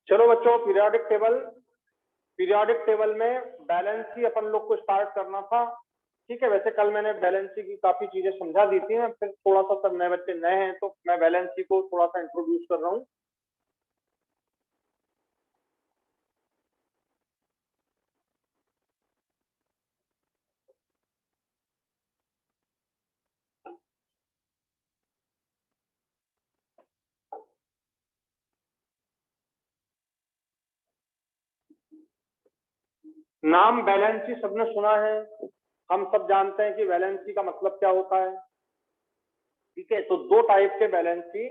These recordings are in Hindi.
चलो बच्चों, पीरियोडिक टेबल में बैलेंस ही अपन लोग को स्टार्ट करना था। ठीक है, वैसे कल मैंने बैलेंसी की काफी चीजें समझा दी थी। मैं फिर थोड़ा सा, सब नए बच्चे नए हैं तो मैं बैलेंसी को थोड़ा सा इंट्रोड्यूस कर रहा हूँ। नाम बैलेंसी सबने सुना है, हम सब जानते हैं कि बैलेंसी का मतलब क्या होता है। ठीक है, तो दो टाइप के बैलेंसी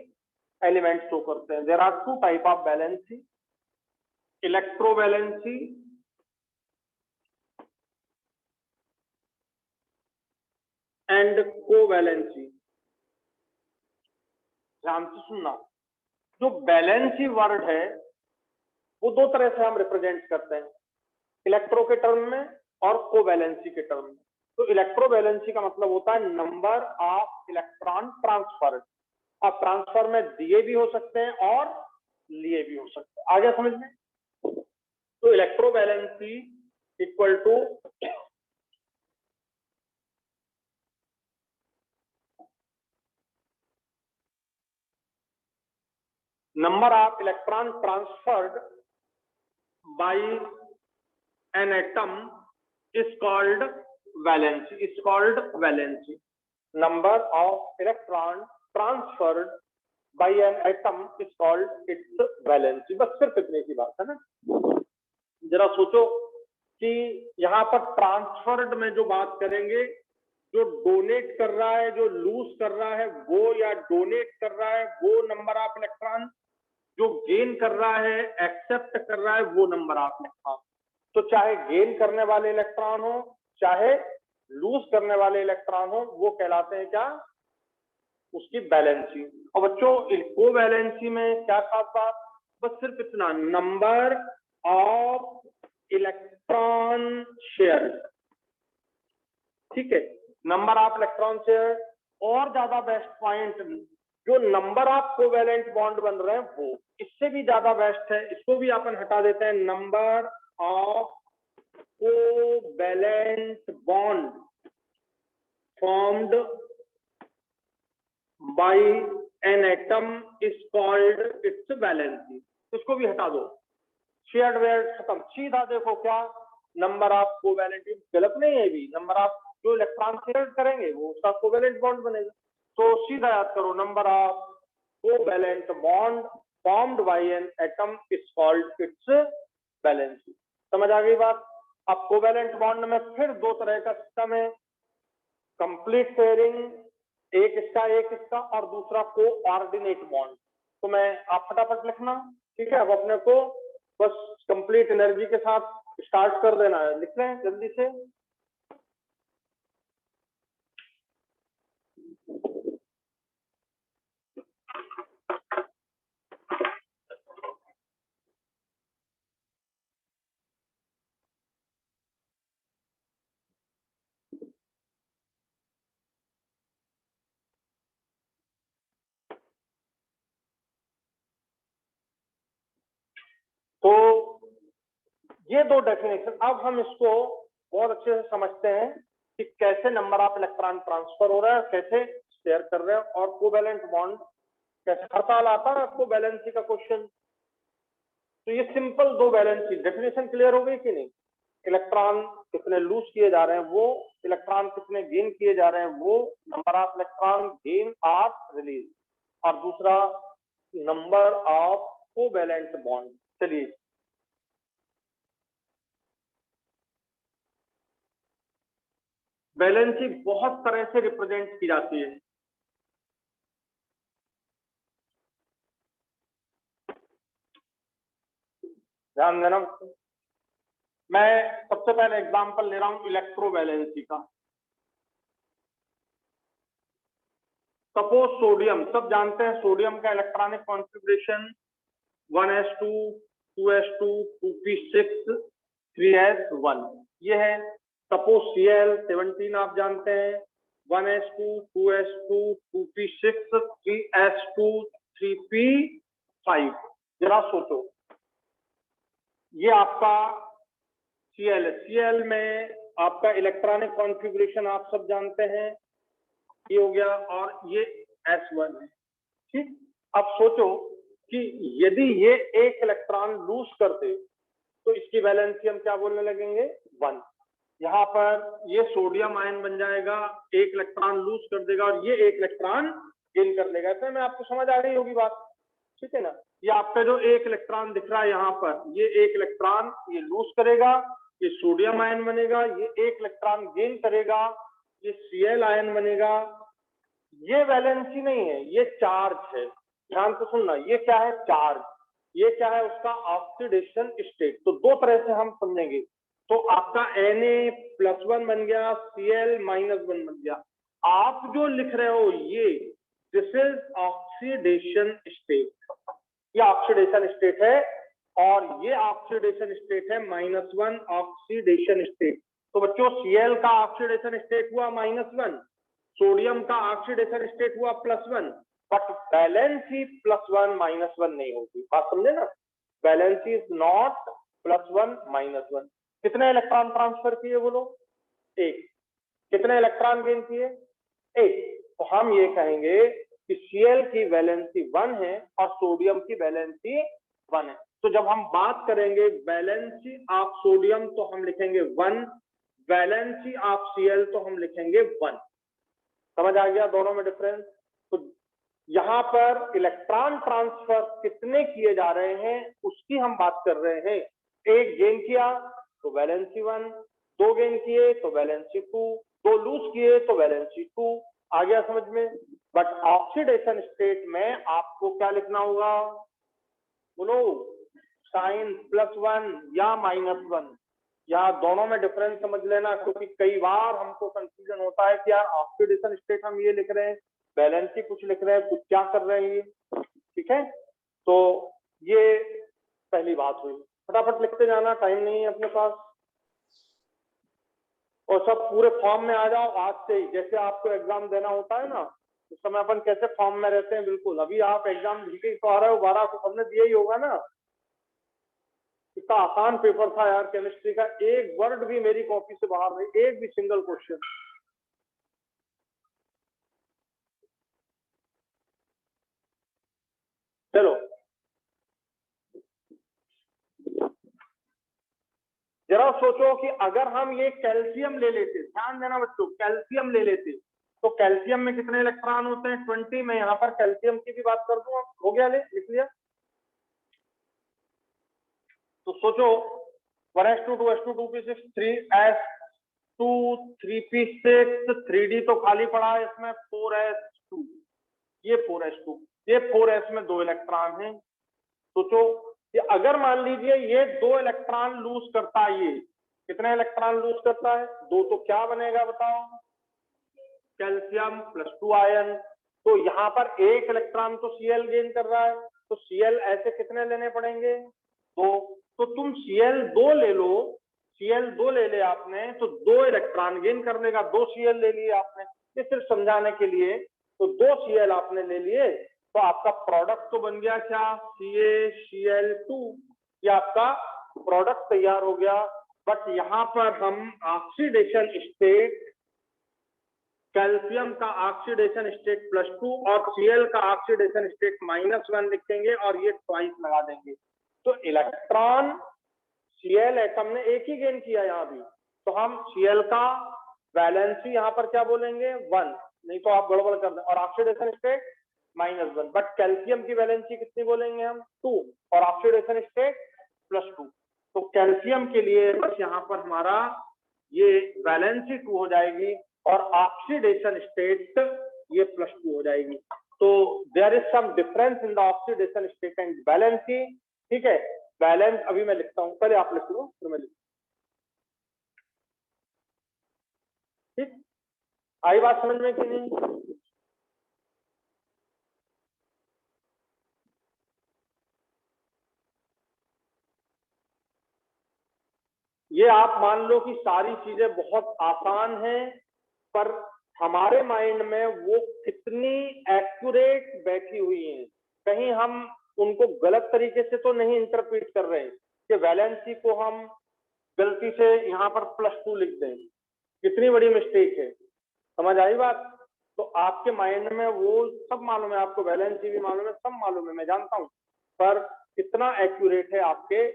एलिमेंट शो करते हैं। There are two type of valency, electrovalency and covalency. ध्यान से सुनना, जो बैलेंसी वर्ड है वो दो तरह से हम रिप्रेजेंट करते हैं, इलेक्ट्रो के टर्म में और कोवैलेंसी के टर्म में। तो इलेक्ट्रोवैलेंसी का मतलब होता है नंबर ऑफ इलेक्ट्रॉन ट्रांसफर्ड। आप ट्रांसफर में दिए भी हो सकते हैं और लिए भी हो सकते हैं। आ गया समझ में? तो electrovalency equal to number of electron transferred by an atom is called valency. Number of electron transferred by an atom is called its valency. बस सिर्फ इतने की बात है ना। जरा सोचो कि यहाँ पर ट्रांसफर्ड में जो बात करेंगे, जो डोनेट कर रहा है, जो लूज कर रहा है वो, या डोनेट कर रहा है वो नंबर ऑफ इलेक्ट्रॉन, जो गेन कर रहा है, एक्सेप्ट कर रहा है वो नंबर ऑफ इलेक्ट्रॉन। तो चाहे गेन करने वाले इलेक्ट्रॉन हो, चाहे लूज करने वाले इलेक्ट्रॉन हो, वो कहलाते हैं क्या? उसकी बैलेंसी। और बच्चों, कोवैलेंसी में क्या खास बात? बस सिर्फ इतना, नंबर ऑफ इलेक्ट्रॉन शेयर। ठीक है, नंबर ऑफ इलेक्ट्रॉन शेयर। और ज्यादा बेस्ट पॉइंट, जो नंबर ऑफ कोवैलेंट बॉन्ड बन रहे हैं वो, इससे भी ज्यादा बेस्ट है। इसको भी अपन हटा देते हैं, number of covalent bond formed by an atom is called it's valency. इसको भी हटा दो, शेयर्ड वेयर खत्म। सीधा देखो क्या, नंबर ऑफ कोवैलेंट, गलत नहीं है भी, नंबर ऑफ जो इलेक्ट्रॉन शेयर करेंगे वो उसका कोवैलेंट बॉन्ड बनेगा। तो सीधा याद करो, number of covalent bond formed by an atom is called it's valency. समझ आ गई बात? अब कोवैलेंट बॉन्ड में फिर दो तरह का सिस्टम है, कंप्लीट पेयरिंग, एक इसका, और दूसरा कोऑर्डिनेट बॉन्ड। तो मैं, आप फटाफट लिखना। ठीक है, अब अपने को बस कंप्लीट एनर्जी के साथ स्टार्ट कर देना है। लिख रहे हैं जल्दी से। तो ये दो डेफिनेशन, अब हम इसको बहुत अच्छे से समझते हैं कि कैसे नंबर ऑफ इलेक्ट्रॉन ट्रांसफर हो रहा है, कैसे शेयर कर रहे हैं, और कोवैलेंट बॉन्ड कैसे। हर साल आता है आपको बैलेंसी का क्वेश्चन। तो ये सिंपल दो बैलेंसी डेफिनेशन क्लियर हो गई कि नहीं? इलेक्ट्रॉन कितने लूज किए जा रहे हैं वो, इलेक्ट्रॉन कितने गेन किए जा रहे हैं वो, number of electron gain of release, और दूसरा नंबर ऑफ कोवैलेंट बॉन्ड। चलिए, बैलेंसी बहुत तरह से रिप्रेजेंट की जाती है। ध्यान देना, मैं सबसे पहले एग्जांपल ले रहा हूं इलेक्ट्रोवैलेंसी का। सपोज सोडियम, सब जानते हैं सोडियम का electronic configuration 1s2 2s2 2p6 3s1 ये है। सपोज Cl17 आप जानते हैं 1s2 2s2 2p6 3s2 3p5। जरा सोचो, ये आपका Cl है। Cl में आपका इलेक्ट्रॉनिक कॉन्फ़िगरेशन आप सब जानते हैं, ये हो गया, और ये S1 है। ठीक, अब सोचो कि यदि ये एक इलेक्ट्रॉन लूज करते तो इसकी वैलेंसी हम क्या बोलने लगेंगे, 1। यहाँ पर ये सोडियम आयन बन जाएगा, एक इलेक्ट्रॉन लूज कर देगा और ये एक इलेक्ट्रॉन गेन कर लेगा। ऐसे में आपको समझ आ गई होगी बात, ठीक है ना। ये आपका जो एक इलेक्ट्रॉन दिख रहा है यहाँ पर, ये एक इलेक्ट्रॉन ये लूज करेगा, ये सोडियम आयन बनेगा, ये एक इलेक्ट्रॉन गेन करेगा, ये Cl आयन बनेगा। ये वैलेंसी नहीं है, ये चार्ज है। ध्यान से सुनना, ये क्या है, चार्ज। ये क्या है, उसका ऑक्सीडेशन स्टेट। तो दो तरह से हम समझेंगे। तो आपका Na+1 बन गया, Cl-1 बन गया। आप जो लिख रहे हो ये, दिस इज ऑक्सीडेशन स्टेट। ये ऑक्सीडेशन स्टेट है, और ये ऑक्सीडेशन स्टेट है -1 ऑक्सीडेशन स्टेट। तो बच्चों Cl का ऑक्सीडेशन स्टेट हुआ -1, सोडियम का ऑक्सीडेशन स्टेट हुआ +1, बट वैलेंसी +1 -1 नहीं होगी। बात समझे ना, वैलेंसी इज नॉट +1 -1। कितने इलेक्ट्रॉन ट्रांसफर किए बोलो, एक। कितने इलेक्ट्रॉन गेन किए, एक। तो हम ये कहेंगे कि Cl की वैलेंसी 1 है और सोडियम की वैलेंसी 1 है। तो जब हम बात करेंगे वैलेंसी ऑफ सोडियम तो हम लिखेंगे 1, वैलेंसी ऑफ Cl तो हम लिखेंगे 1। समझ आ गया दोनों में डिफरेंस। तो यहाँ पर इलेक्ट्रॉन ट्रांसफर कितने किए जा रहे हैं उसकी हम बात कर रहे हैं। एक गेन किया तो वैलेंसी 1, 2 गेन किए तो वैलेंसी 2, 2 लूज किए तो वैलेंसी 2। आ गया समझ में। बट ऑक्सीडेशन स्टेट में आपको क्या लिखना होगा, बोलो, साइन +1 या -1। यहाँ दोनों में डिफरेंस समझ लेना, क्योंकि कई बार हमको कंफ्यूजन होता है कि यार ऑक्सीडेशन स्टेट हम ये लिख रहे हैं, वैलेंसी कुछ लिख रहे हैं, कुछ क्या कर रहे हैं ये। ठीक है, तो ये पहली बात हुई। फटाफट लिखते जाना, टाइम नहीं है अपने पास। और सब पूरे फॉर्म में आ जाओ आज से ही। जैसे आपको एग्जाम देना होता है ना, उस समय अपन कैसे फॉर्म में रहते हैं, बिल्कुल। अभी आप एग्जाम लिख तो आ रहे हो, 12 को सबने दिया ही होगा ना। इतना आसान पेपर था यार केमिस्ट्री का, एक वर्ड भी मेरी कॉपी से बाहर नहीं, एक भी सिंगल क्वेश्चन। चलो जरा सोचो कि अगर हम ये कैल्शियम ले लेते, ध्यान देना बच्चों, कैल्शियम ले लेते तो कैल्शियम में कितने इलेक्ट्रॉन होते हैं, 20। मैं यहाँ पर कैल्शियम की भी बात कर दूं, हो गया, लिख लिया। तो सोचो 1s2 2s2 2p6 3s2 3p6 3d तो खाली पड़ा है इसमें, 4s2, ये 4s2, ये 4s में 2 इलेक्ट्रॉन हैं। सोचो कि अगर मान लीजिए ये 2 इलेक्ट्रॉन लूज करता है, ये कितने इलेक्ट्रॉन लूज करता है, 2, तो क्या बनेगा बताओ, कैल्शियम +2 आयन। तो यहाँ पर एक इलेक्ट्रॉन तो Cl गेन कर रहा है, तो Cl ऐसे कितने लेने पड़ेंगे, 2। तो तुम Cl2 ले लो, Cl2 ले ले आपने तो 2 इलेक्ट्रॉन गेन कर लेगा। 2 Cl ले लिए आपने, ये सिर्फ समझाने के लिए। तो 2 Cl आपने ले लिए, तो आपका प्रोडक्ट तो बन गया क्या, CaCl2। ये आपका प्रोडक्ट तैयार हो गया। बट यहाँ पर हम ऑक्सीडेशन स्टेट, कैल्शियम का ऑक्सीडेशन स्टेट +2 और Cl का ऑक्सीडेशन स्टेट -1 लिखेंगे और ये ट्वाइस लगा देंगे। तो इलेक्ट्रॉन Cl एटम ने एक ही गेन किया यहाँ भी, तो हम Cl का वैलेंसी यहाँ पर क्या बोलेंगे, 1, नहीं तो आप गड़बड़ कर दें, और ऑक्सीडेशन स्टेट -1। बट कैल्शियम की वैलेंसी कितनी बोलेंगे हम, 2, और ऑक्सीडेशन स्टेट +2। तो कैल्शियम के लिए बस यहाँ पर हमारा ये वैलेंसी 2 हो जाएगी और ऑक्सीडेशन स्टेट ये +2 हो जाएगी। तो there is some difference in the oxidation state and valency. ठीक है, बैलेंस अभी मैं लिखता हूं, पहले आप लिख लो फिर मैं लिखूं। ठीक, आई बात समझ में कि नहीं। ये आप मान लो कि सारी चीजें बहुत आसान हैं, पर हमारे माइंड में वो कितनी एक्यूरेट बैठी हुई हैं, कहीं हम उनको गलत तरीके से तो नहीं इंटरप्रेट कर रहे हैं। कि वैलेंसी को हम गलती से यहाँ पर +2 लिख दें, कितनी बड़ी मिस्टेक है। समझ आई बात? तो आपके माइंड में वो सब मालूम है, आपको वैलेंसी भी मालूम है, सब मालूम है, मैं जानता हूँ, पर कितना एक्यूरेट है आपके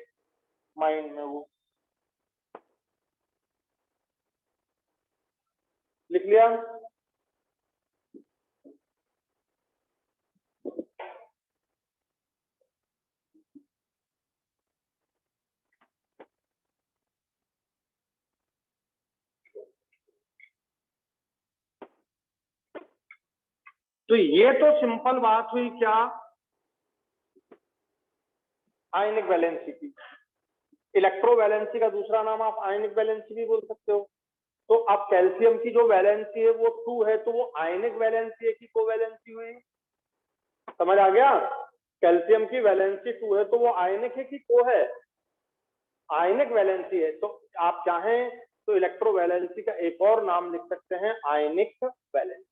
माइंड में वो। लिख लिया? तो ये तो सिंपल बात हुई क्या, आयनिक वैलेंसी की। इलेक्ट्रो वैलेंसी का दूसरा नाम आप आयनिक वैलेंसी भी बोल सकते हो। तो अब कैल्शियम की जो वैलेंसी है वो 2 है, तो वो आयनिक वैलेंसी है कि कोवैलेंसी हुई? समझ आ गया? कैल्शियम की वैलेंसी 2 है तो वो आयनिक है कि को है? आयनिक वैलेंसी है। तो आप चाहें तो इलेक्ट्रो वैलेंसी का एक और नाम लिख सकते हैं, ionic valency.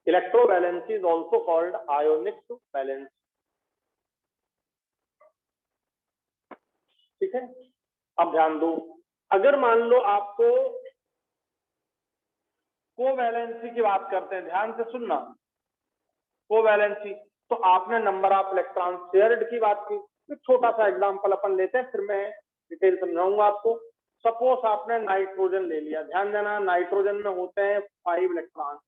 Electrovalency is also called ionic valency. ठीक है, अब ध्यान दो, अगर मान लो आपको कोवैलेंसी की बात करते हैं, ध्यान से सुनना, कोवैलेंसी, तो आपने नंबर ऑफ इलेक्ट्रॉन शेयर्ड की बात की। एक छोटा सा एग्जांपल अपन लेते हैं, फिर मैं डिटेल समझाऊंगा आपको। सपोज आपने नाइट्रोजन ले लिया, ध्यान देना, नाइट्रोजन में होते हैं 5 इलेक्ट्रॉन।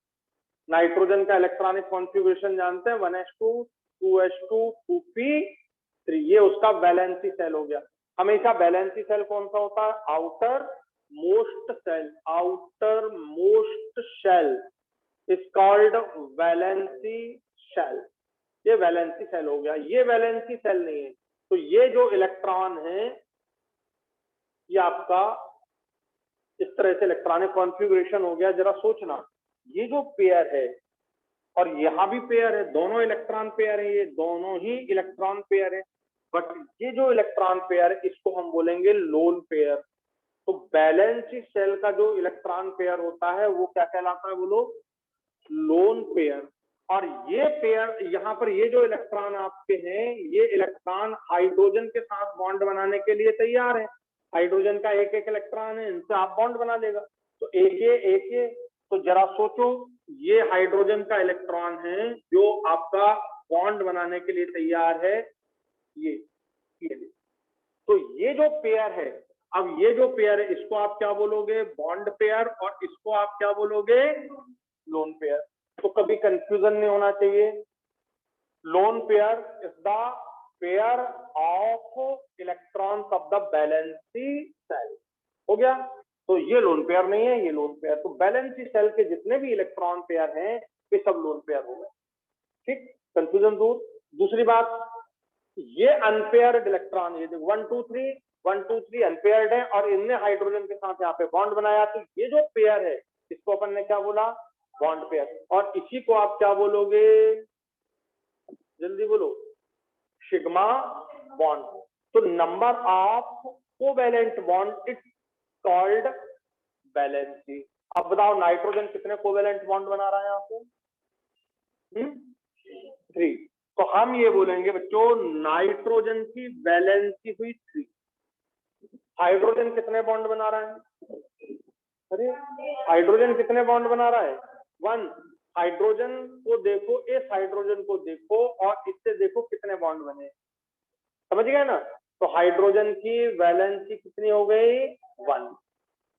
नाइट्रोजन का इलेक्ट्रॉनिक कॉन्फ़िगरेशन जानते हैं, 1s2 2s2 2p3, ये उसका वैलेंसी सेल हो गया। हमेशा वैलेंसी सेल कौन सा होता है? Outermost shell, outermost shell is called valency shell. ये वैलेंसी सेल हो गया, ये वैलेंसी सेल नहीं है। तो ये जो इलेक्ट्रॉन है ये आपका इस तरह से इलेक्ट्रॉनिक कॉन्फ़िगरेशन हो गया। जरा सोचना, ये जो पेयर है और यहाँ भी पेयर है, दोनों इलेक्ट्रॉन पेयर है, ये दोनों ही इलेक्ट्रॉन पेयर है, बट ये जो इलेक्ट्रॉन पेयर है इसको हम बोलेंगे लोन पेयर। तो वैलेंसी सेल का जो इलेक्ट्रॉन पेयर होता है वो क्या कहलाता है बोलो? Lone pair. और ये पेयर, यहाँ पर ये जो इलेक्ट्रॉन आपके हैं, ये इलेक्ट्रॉन हाइड्रोजन के साथ बॉन्ड बनाने के लिए तैयार है। हाइड्रोजन का एक एक इलेक्ट्रॉन है, इनसे आप बॉन्ड बना लेगा। तो एक ये, तो जरा सोचो, ये हाइड्रोजन का इलेक्ट्रॉन है जो आपका बॉन्ड बनाने के लिए तैयार है, ये तो ये जो पेयर है, अब ये जो पेयर है इसको आप क्या बोलोगे? Bond pair. और इसको आप क्या बोलोगे? Lone pair. तो कभी कंफ्यूजन नहीं होना चाहिए। Lone pair is the pair of electrons of the valency shell. हो गया? तो ये लोन पेयर नहीं है, ये लोन पेयर। तो वैलेंसी सेल के जितने भी इलेक्ट्रॉन पेयर हैं वे सब लोन पेयर हो गए। ठीक, कंफ्यूजन दूर। दूसरी बात, ये अनपेयर्ड इलेक्ट्रॉन, ये 1 2 3 अनपेयर्ड है और इनने हाइड्रोजन के साथ यहाँ पे बॉन्ड बनाया, तो ये जो पेयर है इसको अपन ने क्या बोला? Bond pair. और इसी को आप क्या बोलोगे? जल्दी बोलो, सिग्मा बॉन्ड। तो number of covalent bond it's called valency. अब बताओ नाइट्रोजन कितने कोवैलेंट बॉन्ड बना रहा है आपको? 3। तो हम ये बोलेंगे बच्चों, नाइट्रोजन की वैलेंसी हुई 3। हाइड्रोजन कितने बॉन्ड बना रहा है? अरे, हाइड्रोजन कितने बॉन्ड बना रहा है? 1। हाइड्रोजन को देखो, इस हाइड्रोजन को देखो और इससे देखो कितने बॉन्ड बने। समझ गए ना? तो हाइड्रोजन की वैलेंसी कितनी हो गई? 1।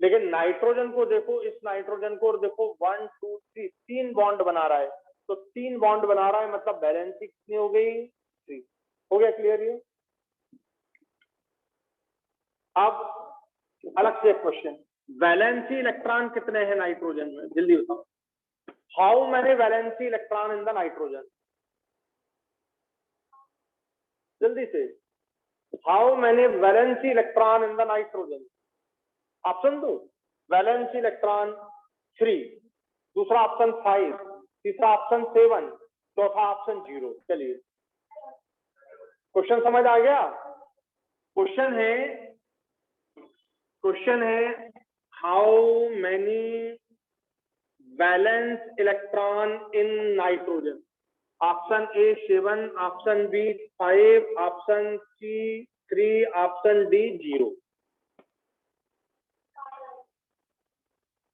लेकिन नाइट्रोजन को देखो, इस नाइट्रोजन को, और देखो 1 2 3 3 बॉन्ड बना रहा है। तो 3 बॉन्ड बना रहा है मतलब वैलेंसी कितनी हो गई? 3। हो गया क्लियर ये? अब अलग से एक क्वेश्चन, वैलेंसी इलेक्ट्रॉन कितने हैं नाइट्रोजन में? जल्दी बताओ, how many valency electron in the nitrogen? जल्दी से, how many valency electron in the nitrogen? Option दो। वैलेंसी इलेक्ट्रॉन 3, दूसरा ऑप्शन 5, तीसरा ऑप्शन 7, चौथा ऑप्शन 0। चलिए, क्वेश्चन समझ आ गया? क्वेश्चन है, how many valence electron in nitrogen? Option A 7, option B 5, option C 3, option D 0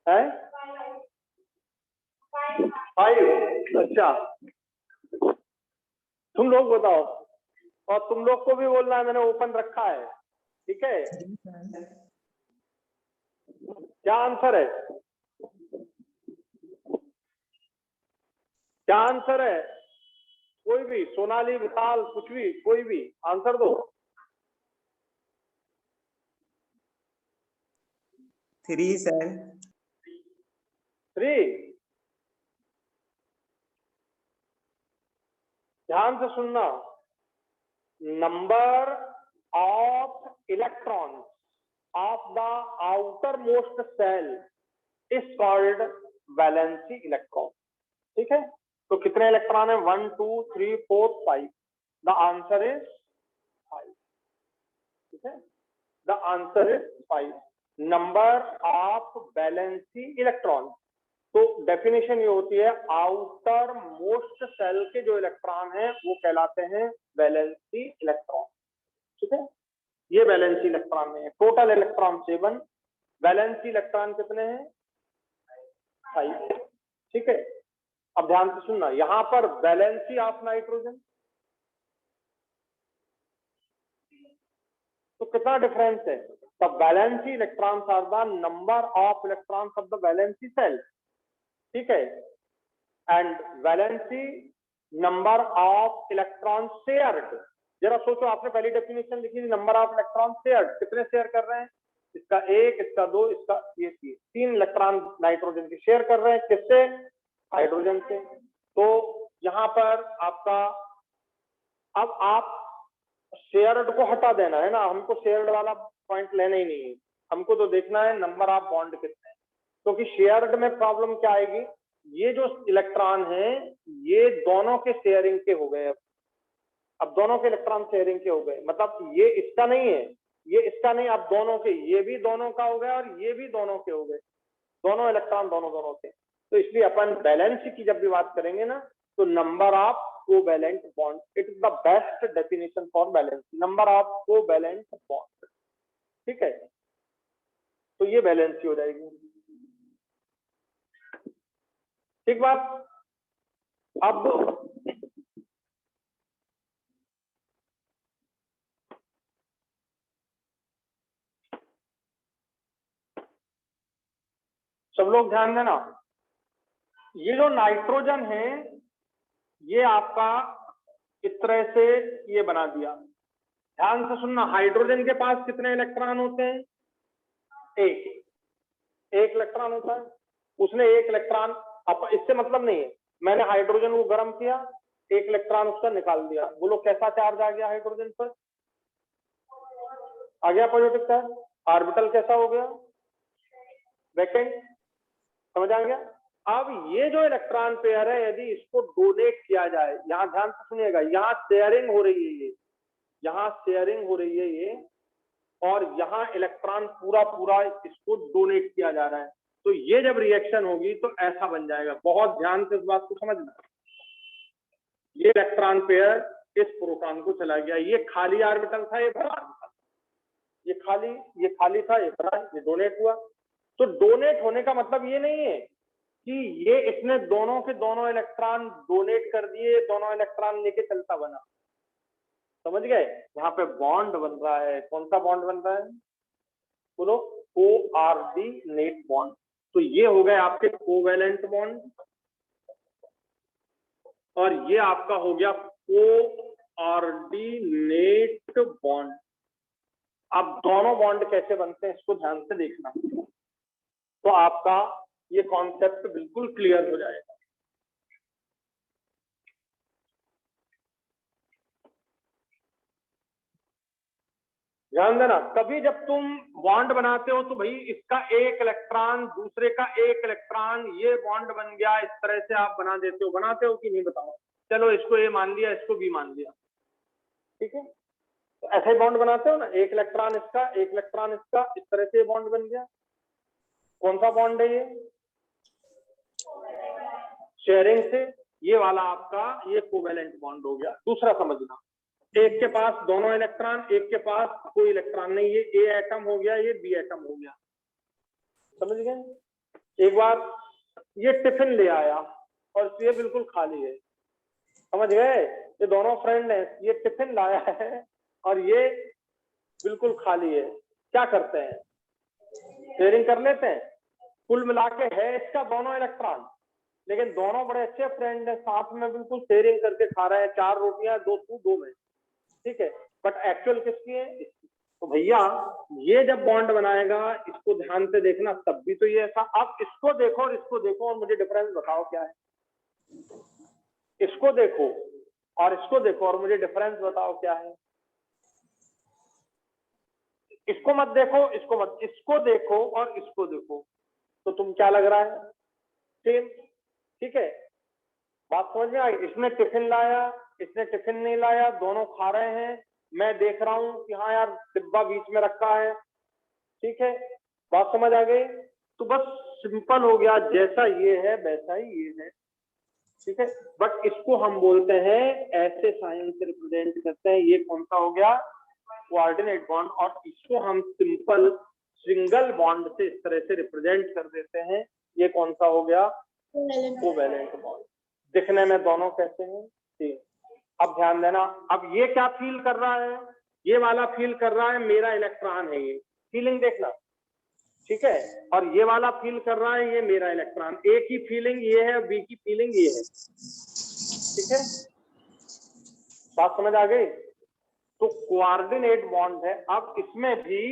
है। 5। अच्छा, तुम लोग बताओ, और तुम लोग को भी बोलना है, मैंने ओपन रखा है, ठीक है। क्या आंसर है? क्या आंसर है? कोई भी, सोनाली, विशाल, कुछ भी, कोई भी आंसर दो। 3 सर। 3। ध्यान से सुनना, number of electron of the outermost shell is called valency electron, ठीक है। तो कितने इलेक्ट्रॉन है? 1 2 3 4 5। द आंसर इज 5, ठीक है। The answer is 5, number of valency electron. तो डेफिनेशन ये होती है, आउटर मोस्ट सेल के जो इलेक्ट्रॉन हैं वो कहलाते हैं वैलेंसी इलेक्ट्रॉन, ठीक है। ये वैलेंसी इलेक्ट्रॉन है। टोटल इलेक्ट्रॉन 7, वैलेंसी इलेक्ट्रॉन कितने हैं? 5, ठीक है। अब ध्यान से सुनना, यहां पर वैलेंसी ऑफ नाइट्रोजन, तो कितना डिफरेंस है? The valency electrons are the number of electrons of the valency shell, ठीक है। And valency number of electron shared. जरा सोचो, आपने पहली डेफिनेशन लिखी थी, नंबर ऑफ इलेक्ट्रॉन शेयर्ड, कितने शेयर कर रहे हैं? इसका 1, इसका 2, इसका ये 3 इलेक्ट्रॉन नाइट्रोजन के शेयर कर रहे हैं। किससे? हाइड्रोजन से। तो यहां पर आपका, अब आप शेयर्ड को हटा देना है ना, हमको शेयर्ड वाला पॉइंट लेना ही नहीं है, हमको तो देखना है नंबर ऑफ बॉन्ड कितने हैं। क्योंकि शेयर्ड में प्रॉब्लम क्या आएगी, ये जो इलेक्ट्रॉन है ये दोनों के शेयरिंग के हो गए। अब दोनों के इलेक्ट्रॉन शेयरिंग के हो गए, मतलब ये इसका नहीं है, ये इसका नहीं, अब दोनों के, ये भी दोनों का हो गया और ये भी दोनों के हो गए, दोनों इलेक्ट्रॉन दोनों के। तो इसलिए अपन बैलेंस की जब भी बात करेंगे ना, तो number of covalent bond, it is the best definition for balance, number of covalent bond, ठीक है। तो ये बैलेंस हो जाएगी, ठीक बात। अब सब लोग ध्यान देना, ये जो नाइट्रोजन है ये आपका इस तरह से ये बना दिया। ध्यान से सुनना, हाइड्रोजन के पास कितने इलेक्ट्रॉन होते हैं? एक इलेक्ट्रॉन होता है। उसने एक इलेक्ट्रॉन, अब इससे मतलब नहीं है, मैंने हाइड्रोजन को गर्म किया, एक इलेक्ट्रॉन उसका निकाल दिया, बोलो कैसा चार्ज आ गया हाइड्रोजन पर? आ गया पॉजिटिव चार्ज। ऑर्बिटल कैसा हो गया? वैकेंट। समझ आ गया? अब ये जो इलेक्ट्रॉन पेयर है, यदि इसको डोनेट किया जाए, यहां ध्यान से सुनिएगा, यहाँ शेयरिंग हो रही है, ये यहाँ शेयरिंग हो रही है ये, और यहाँ इलेक्ट्रॉन पूरा पूरा इसको डोनेट किया जा रहा है, तो ये जब रिएक्शन होगी तो ऐसा बन जाएगा। बहुत ध्यान से इस बात को समझना, ये इलेक्ट्रॉन पेयर इस प्रोटॉन को चला गया, ये खाली ऑर्बिटल था, ये भरा था, ये खाली था, ये भरा, ये डोनेट हुआ। तो डोनेट होने का मतलब ये नहीं है कि ये इसने दोनों के दोनों इलेक्ट्रॉन डोनेट कर दिए, दोनों इलेक्ट्रॉन लेके चलता बना। समझ गए? यहाँ पे बॉन्ड बन रहा है, कौन सा बॉन्ड बन रहा है? बोलो, कोऑर्डिनेट बॉन्ड। तो ये हो गए आपके कोवैलेंट बॉन्ड, और ये आपका हो गया कोऑर्डिनेट बॉन्ड। अब दोनों बॉन्ड कैसे बनते हैं इसको ध्यान से देखना, तो आपका ये कॉन्सेप्ट बिल्कुल क्लियर हो जाएगा। ध्यान देना, कभी जब तुम बॉन्ड बनाते हो तो भाई इसका एक इलेक्ट्रॉन दूसरे का एक इलेक्ट्रॉन, ये बॉन्ड बन गया, इस तरह से आप बनाते हो कि नहीं? बताओ। चलो इसको ए मान लिया, इसको बी मान लिया, ठीक है। तो ऐसे ही बॉन्ड बनाते हो ना, एक इलेक्ट्रॉन इसका, एक इलेक्ट्रॉन इसका, इस तरह से बॉन्ड बन गया। कौन सा बॉन्ड है ये? शेयरिंग से। ये वाला आपका ये कोवेलेंट बॉन्ड हो गया। दूसरा समझना, एक के पास दोनों इलेक्ट्रॉन, एक के पास कोई इलेक्ट्रॉन नहीं, ये ए एटम हो गया, ये बी एटम हो गया। समझ गए? एक बार ये टिफिन ले आया और ये बिल्कुल खाली है। समझ गए? ये दोनों फ्रेंड हैं, ये टिफिन लाया है और ये बिल्कुल खाली है। क्या करते हैं? शेयरिंग कर लेते हैं। कुल मिला के है इसका दोनों इलेक्ट्रॉन, लेकिन दोनों बड़े अच्छे फ्रेंड हैं, साथ में बिल्कुल शेयरिंग करके खा रहे हैं। 4 रोटियां, 2 तू 2 मैं, ठीक है। बट एक्चुअल किसकी है? इसकी। तो भैया ये जब बॉन्ड बनाएगा, इसको ध्यान से देखना, तब भी तो ये ऐसा। अब इसको देखो और इसको देखो और मुझे डिफरेंस बताओ क्या है। इसको देखो और इसको देखो और मुझे डिफरेंस बताओ क्या है। इसको मत देखो, इसको मत, इसको देखो और इसको देखो, तो तुम क्या लग रहा है? सेम। ठीक है, बात समझ में आई? इसने टिफिन लाया, इसने टिफिन नहीं लाया, दोनों खा रहे हैं। मैं देख रहा हूं कि हाँ यार डिब्बा बीच में रखा है। ठीक है, बात समझ आ गई? तो बस सिंपल हो गया, जैसा ये है वैसा ही ये है। ठीक है, बट इसको हम बोलते हैं ऐसे साइन से रिप्रेजेंट करते हैं। ये कौन सा हो गया? Coordinate bond. और इसको हम सिंपल सिंगल बॉन्ड से इस तरह से रिप्रेजेंट कर देते हैं। ये कौन सा हो गया? Covalent bond. दिखने में दोनों कैसे हैं? ठीक। अब ध्यान देना, अब ये क्या फील कर रहा है? ये वाला फील कर रहा है मेरा इलेक्ट्रॉन है, ये फीलिंग देखना। ठीक है, और ये वाला फील कर रहा है ये मेरा इलेक्ट्रॉन। ए की फीलिंग ये है, बी की फीलिंग ये है। ठीक है, बात समझ आ गई? तो कोऑर्डिनेट बॉन्ड है। अब इसमें भी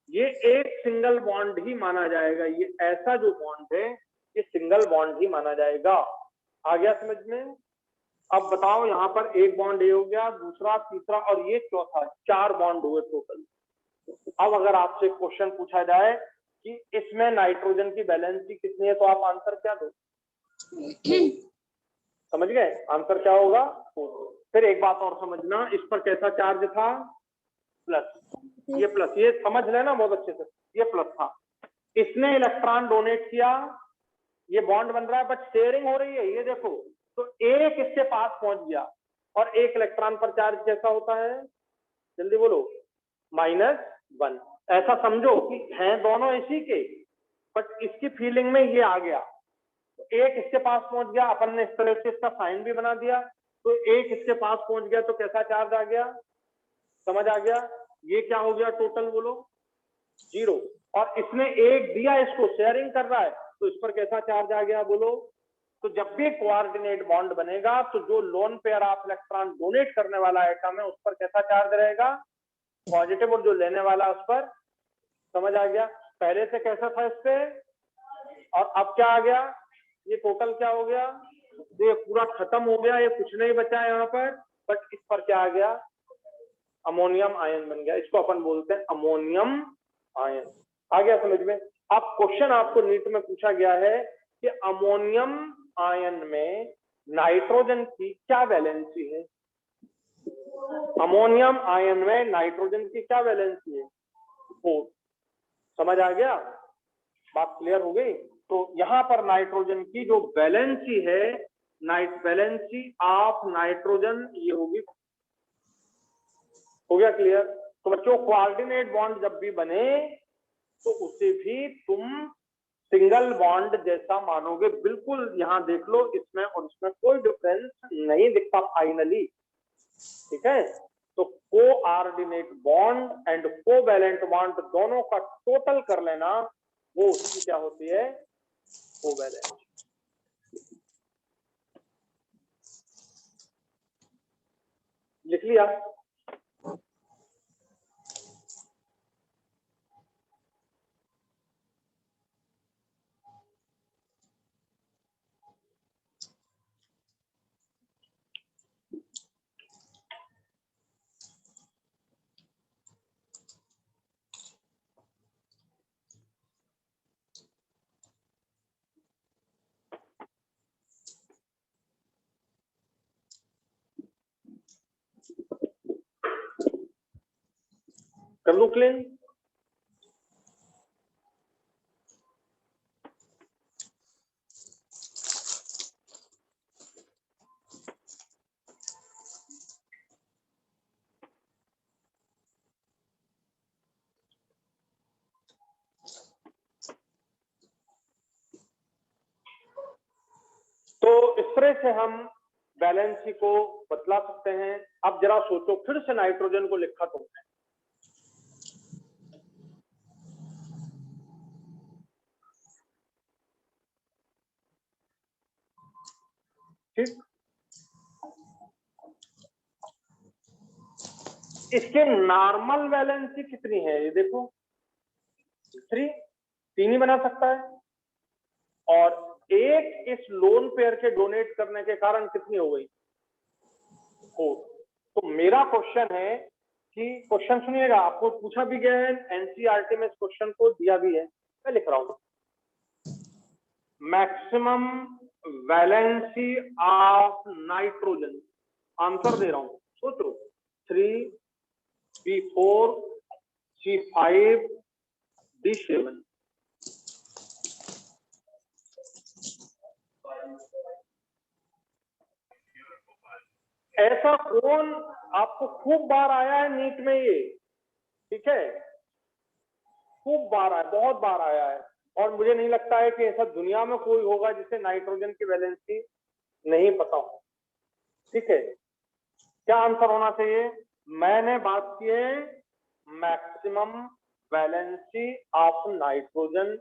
ये एक सिंगल बॉन्ड ही माना जाएगा। ये ऐसा जो बॉन्ड है ये सिंगल बॉन्ड ही माना जाएगा। आ गया समझ में? अब बताओ, यहाँ पर एक बॉन्ड ये हो गया, दूसरा, तीसरा और ये चौथा, 4 बॉन्ड हुए टोटल। अब अगर आपसे क्वेश्चन पूछा जाए कि इसमें नाइट्रोजन की वैलेंसी कितनी है, तो आप आंसर क्या दो? समझ गए? आंसर क्या होगा? 4। फिर एक बात और समझना, इस पर कैसा चार्ज था? प्लस। ये प्लस, ये समझ लेना बहुत अच्छे से, ये प्लस था। इसने इलेक्ट्रॉन डोनेट किया, ये बॉन्ड बन रहा है, बट शेयरिंग हो रही है। ये देखो, तो एक इसके पास पहुंच गया और एक इलेक्ट्रॉन पर चार्ज कैसा होता है? जल्दी बोलो। -1। ऐसा समझो कि हैं दोनों इसी के, बट इसकी फीलिंग में ये आ गया, तो एक इसके पास पहुंच गया। अपन ने इस तरह से इसका साइन भी बना दिया, तो एक इसके पास पहुंच गया, तो कैसा चार्ज आ गया? समझ आ गया? ये क्या हो गया टोटल? बोलो 0। और इसने एक दिया, इसको शेयरिंग कर रहा है, तो इस पर कैसा चार्ज आ गया? बोलो। तो जब भी कोऑर्डिनेट बॉन्ड बनेगा, तो जो lone pair of electron donate करने वाला एटम है उस पर कैसा चार्ज रहेगा? पॉजिटिव। और जो लेने वाला उस पर, समझ आ गया? पहले से कैसा था इस पे, और अब क्या आ गया? ये टोटल क्या हो गया? तो ये पूरा खत्म हो गया, ये कुछ नहीं बचा यहाँ पर, बट इस पर क्या आ गया? अमोनियम आयन बन गया। इसको अपन बोलते हैं अमोनियम आयन। आ गया समझ में? अब क्वेश्चन आपको नीट में पूछा गया है कि अमोनियम आयन में नाइट्रोजन की क्या वैलेंसी है? अमोनियम आयन में नाइट्रोजन की क्या वैलेंसी है? 4। समझ आ गया? बात क्लियर हो गई? तो यहां पर नाइट्रोजन की जो वैलेंसी है, वैलेंसी ऑफ नाइट्रोजन ये होगी। हो गया क्लियर? तो बच्चों, कोऑर्डिनेट बॉन्ड जब भी बने तो उसे भी तुम सिंगल बॉन्ड जैसा मानोगे। बिल्कुल यहां देख लो, इसमें और इसमें कोई डिफरेंस नहीं दिखता फाइनली। ठीक है, तो coordinate bond and covalent bond दोनों का टोटल कर लेना, वो उसकी क्या होती है? कोवैलेंट। लिख लिया? कर लू क्लीन? दूसरे से हम वैलेंसी को बतला सकते हैं। अब जरा सोचो, फिर से नाइट्रोजन को लिखा तुमने, ठीक, इसके नॉर्मल वैलेंसी कितनी है, ये देखो 3 ही बना सकता है, और एक इस लोन पेयर के डोनेट करने के कारण कितनी हो गई, 4। तो मेरा क्वेश्चन है कि, क्वेश्चन सुनिएगा, आपको पूछा भी गया है, एनसीईआरटी में इस क्वेश्चन को दिया भी है, मैं लिख रहा हूं, maximum valency of nitrogen, answer दे रहा हूं, सोचो, 3, B4, C5, D7। ऐसा कौन आपको खूब बार आया है नीट में, ये ठीक है, खूब बार आया, बहुत बार आया है, और मुझे नहीं लगता है कि ऐसा दुनिया में कोई होगा जिसे नाइट्रोजन की वैलेंसी नहीं पता हो, ठीक है। क्या आंसर होना चाहिए, मैंने बात की है maximum valency of nitrogen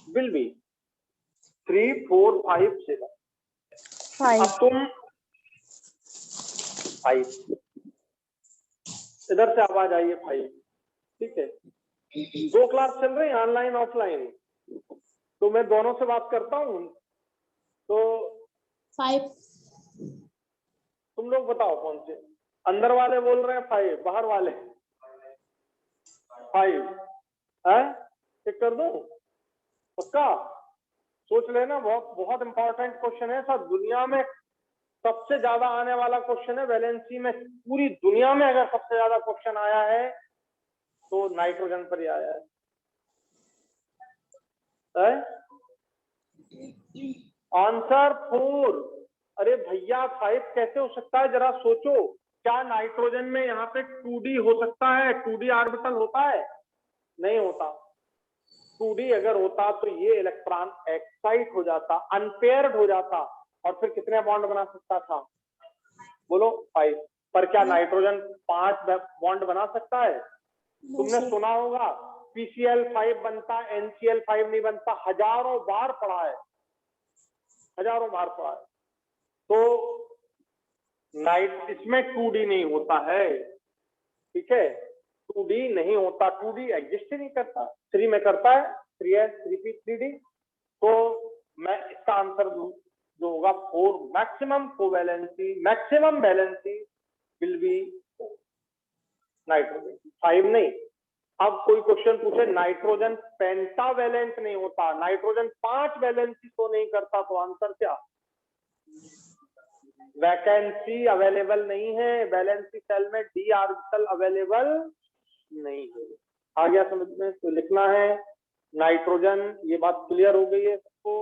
will be 3, 4, 5, 7। अब तुम 5, इधर से आवाज आई है 5, ठीक है। 2 क्लास चल रही है, ऑनलाइन ऑफलाइन, तो मैं दोनों से बात करता हूँ, तो 5। तुम लोग बताओ कौन से, अंदर वाले बोल रहे हैं 5, बाहर वाले 5 है, चेक कर दूं, पक्का, सोच लेना, बहुत बहुत इंपॉर्टेंट क्वेश्चन है सर, दुनिया में सबसे ज्यादा आने वाला क्वेश्चन है वैलेंसी में, पूरी दुनिया में अगर सबसे ज्यादा क्वेश्चन आया है तो नाइट्रोजन पर ही आया है? आंसर 4। अरे भैया 5 कैसे हो सकता है, जरा सोचो, क्या नाइट्रोजन में यहाँ पे 2D हो सकता है, 2D ऑर्बिटल होता है, नहीं होता। 2D अगर होता तो ये इलेक्ट्रॉन एक्साइट हो जाता, अनपेयर्ड हो जाता, और फिर कितने बॉन्ड बना सकता था, बोलो 5। पर क्या नाइट्रोजन 5 बॉन्ड बना सकता है? तुमने सुना होगा PCl5 बनता, NCl5 नहीं बनता, हजारों बार पढ़ा है, हजारों बार पढ़ा है। तो नाइट इसमें 2D नहीं होता है, ठीक है, 2D नहीं होता, 2D एग्जिस्ट ही नहीं करता, 3 में करता है, 3s 3p 3D। तो मैं इसका आंसर जो होगा 4, maximum covalency, maximum valency will be nitrogen, 5 नहीं। अब कोई क्वेश्चन पूछे नाइट्रोजन पेंटावैलेंट नहीं होता, नाइट्रोजन 5 वैलेंसी तो नहीं करता, तो आंसर क्या, वैकेंसी अवेलेबल नहीं है, वैलेंसी सेल में D ऑर्बिटल अवेलेबल नहीं है। आ गया समझ में? तो लिखना है नाइट्रोजन, ये बात क्लियर हो गई है सबको।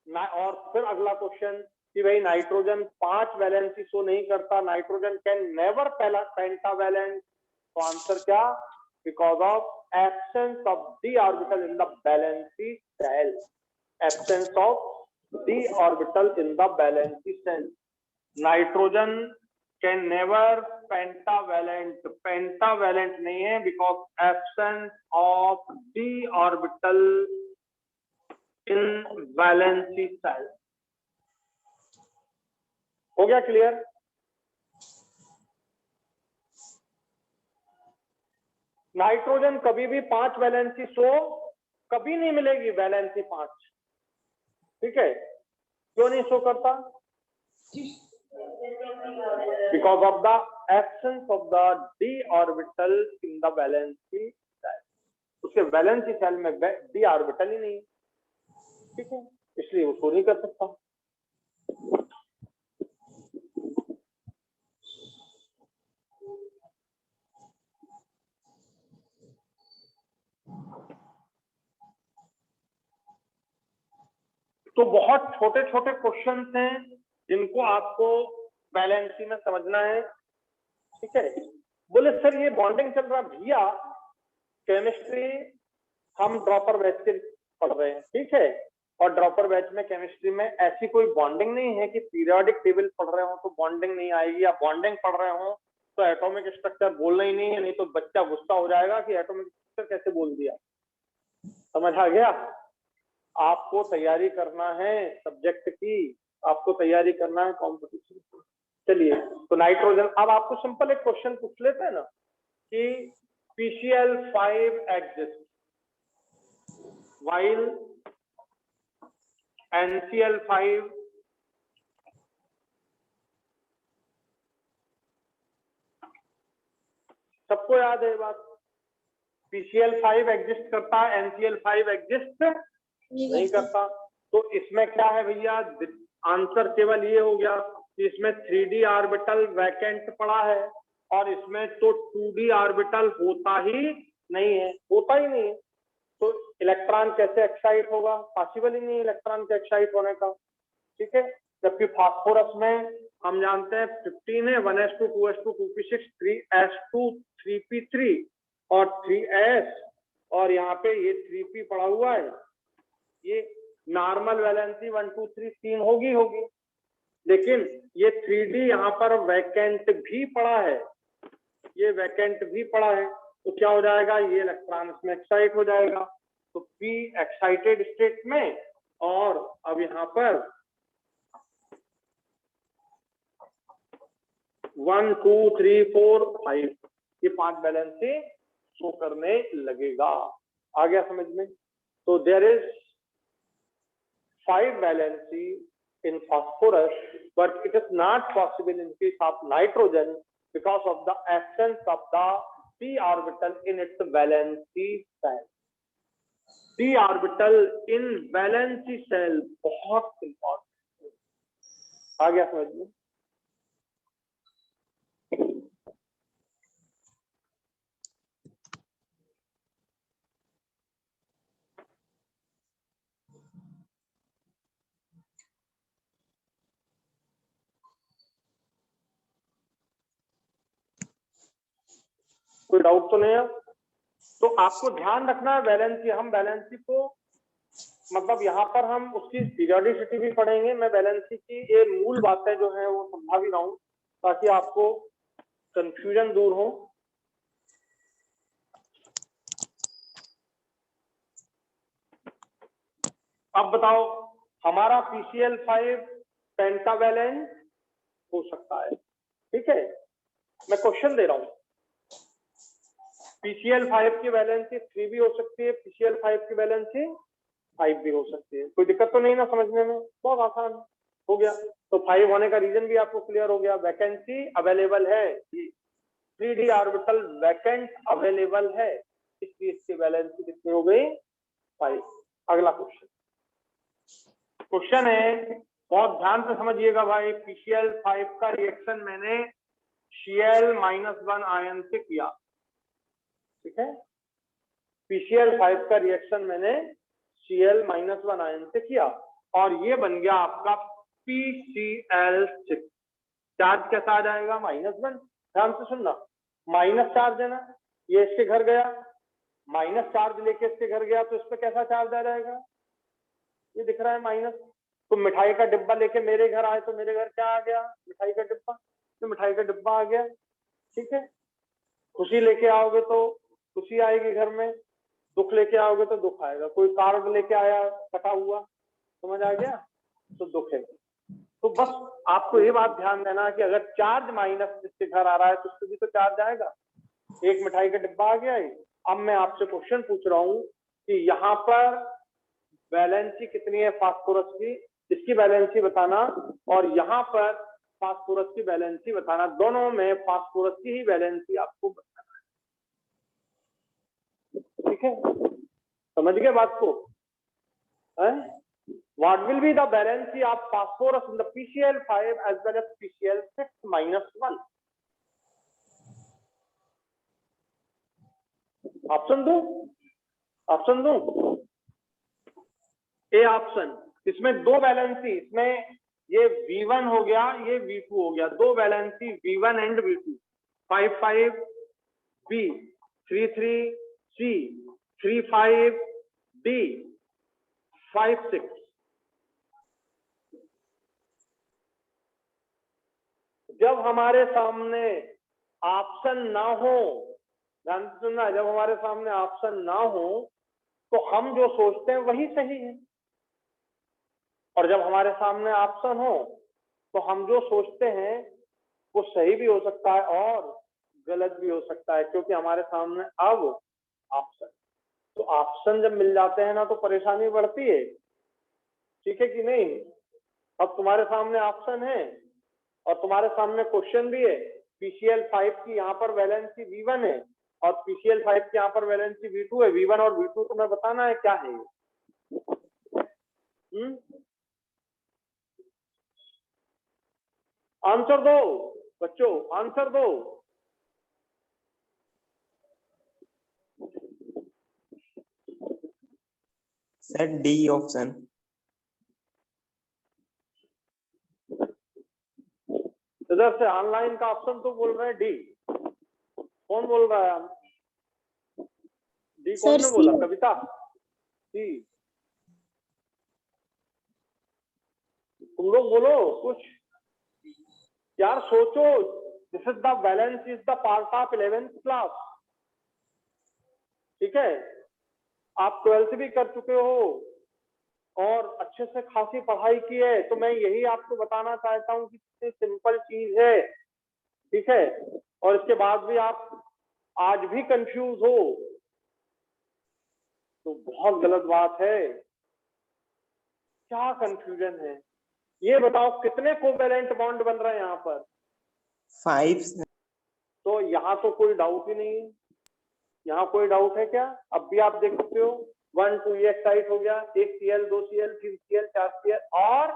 और फिर अगला क्वेश्चन कि भाई नाइट्रोजन 5 वैलेंसी शो नहीं करता, नाइट्रोजन कैन नेवर पेंटावैलेंट, तो आंसर क्या, because of absence of D orbital in the valency shell, absence of D orbital in the valency shell. Nitrogen can never pentavalent, pentavalent नहीं है because absence of D orbital in valency shell. हो गया क्लियर? नाइट्रोजन कभी भी 5 वैलेंसी शो कभी नहीं मिलेगी, वैलेंसी 5, ठीक है, क्यों नहीं शो करता, because of the absence of the D orbital in the valency shell, उसके वैलेंसी सेल में D ऑर्बिटल ही नहीं, ठीक है, इसलिए वो शो नहीं कर सकता। तो बहुत छोटे छोटे क्वेश्चंस हैं जिनको आपको वैलेंसी में समझना है, ठीक है। बोले सर ये बॉन्डिंग चल रहा, भैया केमिस्ट्री हम ड्रॉपर बैच के पढ़ रहे हैं, ठीक है, और ड्रॉपर बैच में केमिस्ट्री में ऐसी कोई बॉन्डिंग नहीं है कि पीरियोडिक टेबल पढ़ रहे हो तो बॉन्डिंग नहीं आएगी, या बॉन्डिंग पढ़ रहे हो तो एटॉमिक स्ट्रक्चर बोलना ही नहीं है, नहीं तो बच्चा गुस्सा हो जाएगा कि एटॉमिक स्ट्रक्चर कैसे बोल दिया। समझ आ गया? आपको तैयारी करना है सब्जेक्ट की, आपको तैयारी करना है कॉम्पिटिशन की। चलिए, तो नाइट्रोजन, अब आपको सिंपल एक क्वेश्चन पूछ लेते हैं ना कि PCl5 exists while NCl5 सबको याद है बात? PCl5 एग्जिस्ट करता है, NCl5 एग्जिस्ट नहीं करता। तो इसमें क्या है भैया, आंसर केवल ये हो गया कि इसमें 3d ऑर्बिटल वैकेंट पड़ा है और इसमें तो 2d ऑर्बिटल होता ही नहीं है, होता ही नहीं है। तो इलेक्ट्रॉन कैसे एक्साइट होगा? पॉसिबल ही नहीं इलेक्ट्रॉन के एक्साइट होने का, ठीक है। जबकि फास्फोरस में हम जानते हैं 15 है, 1s2 2s2 2p6 3s2 3p3 और 3s, और यहाँ पे ये 3p पड़ा हुआ है। ये नॉर्मल वैलेंसी 1 2 3 3 होगी, लेकिन ये 3d यहाँ पर वैकेंट भी पड़ा है, ये वैकेंट भी पड़ा है। तो क्या हो जाएगा, ये इलेक्ट्रॉन इसमें एक्साइट हो जाएगा। तो p एक्साइटेड स्टेट में, और अब यहाँ पर 1 2 3 4 5 ये 5 वैलेंसी शो करने लगेगा। आ गया समझ में? तो there is 5 valency in phosphorus, but it is not possible in case of nitrogen because of the absence of the p orbital in its valency cell. p orbital in valency cell बहुत important। आ गया समझ में? कोई डाउट तो नहीं है? तो आपको ध्यान रखना है वैलेंसी, हम वैलेंसी को मतलब यहाँ पर हम उसकी पीरियोडिसिटी भी पढ़ेंगे। मैं वैलेंसी की ये मूल बातें जो है वो समझा भी रहा हूँ ताकि आपको कंफ्यूजन दूर हो। अब बताओ, हमारा PCl5 पेंटावैलेंट हो सकता है, ठीक है। मैं क्वेश्चन दे रहा हूं, PCl5 की वैलेंसी 3 भी हो सकती है, PCl5 की वैलेंसी 5 भी हो सकती है। कोई दिक्कत तो नहीं ना समझने में? बहुत आसान हो गया। तो 5 होने का रीजन भी आपको क्लियर हो गया, वैकेंसी अवेलेबल है, 3d ऑर्बिटल वैकेंट अवेलेबल है, इसलिए इसकी वैलेंसी कितनी हो गई? 5। अगला क्वेश्चन है, बहुत ध्यान से समझिएगा भाई। PCl5 का रिएक्शन मैंने Cl-1 आयन से किया, ठीक है। PCl5 का रिएक्शन मैंने Cl-1 आयन से किया और ये बन गया आपका PCl6। चार्ज कैसा आ जाएगा? -1। ध्यान से सुनना, माइनस चार्ज है ना, ये इसके घर गया, माइनस चार्ज लेके इसके घर गया, तो इस पे कैसा चार्ज आ जाएगा? ये दिख रहा है माइनस। तो मिठाई का डिब्बा लेके मेरे घर आए तो मेरे घर क्या आ गया? मिठाई का डिब्बा। तो मिठाई का डिब्बा आ गया, ठीक है। खुशी लेके आओगे तो खुशी आएगी घर में, दुख लेके आओगे तो दुख आएगा। कोई कार्ड लेके आया कटा हुआ, समझ आ गया, तो दुख है। तो बस आपको ये बात ध्यान देना कि अगर चार्ज माइनस जिसके घर आ रहा है तो उसको भी तो चार्ज आएगा। एक मिठाई का डिब्बा आ गया है। अब मैं आपसे क्वेश्चन पूछ रहा हूं कि यहाँ पर वैलेंसी कितनी है फास्फोरस की, इसकी वैलेंसी बताना, और यहाँ पर फास्फोरस की वैलेंसी बताना। दोनों में फास्फोरस की ही वैलेंसी आपको बताना है, ठीक है। समझ गए बात को? What will be the valency of phosphorus in the PCl5 as well as PCl6 -1? Option दो, ऑप्शन दो। ए ऑप्शन, इसमें दो वैलेंसी, इसमें ये V1 हो गया, ये V2 हो गया, दो valency V1 and V2। 5 5 B 3 3 C 3 5 D 5 6 जब हमारे सामने ऑप्शन ना हो, ध्यान से सुनना, जब हमारे सामने ऑप्शन ना हो तो हम जो सोचते हैं वही सही है, और जब हमारे सामने ऑप्शन हो तो हम जो सोचते हैं वो सही भी हो सकता है और गलत भी हो सकता है, क्योंकि हमारे सामने अब ऑप्शन, तो ऑप्शन जब मिल जाते हैं ना तो परेशानी बढ़ती है, ठीक है कि नहीं। अब तुम्हारे सामने ऑप्शन है और तुम्हारे सामने क्वेश्चन भी है, PCl5 की यहाँ पर वैलेंसी V1 है और PCl5 की यहाँ पर वैलेंसी V2 है। V1 और V2 तुम्हें बताना है क्या है। आंसर दो बच्चों, आंसर दो। Sir D option. इधर से ऑनलाइन का ऑप्शन तो बोल रहे हैं डी, कौन बोल रहा है? डी कौन ने बोला? कविता डी, तुम लोग बोलो कुछ यार, सोचो। This is the balance is the part of 11th class, ठीक है। आप 12th भी कर चुके हो और अच्छे से खासी पढ़ाई की है, तो मैं यही आपको बताना चाहता हूँ कि कितनी सिंपल चीज है, ठीक है। और इसके बाद भी आप आज भी कंफ्यूज हो तो बहुत गलत बात है। क्या कंफ्यूजन है ये बताओ, कितने कोवेलेंट बॉन्ड बन रहे हैं यहाँ पर? 5। तो यहाँ तो कोई डाउट ही नहीं है, यहाँ कोई डाउट है क्या? अब भी आप देख सकते हो 1 2 ये एक्साइट हो गया, 1 Cl 2 Cl 3 Cl 4 Cl और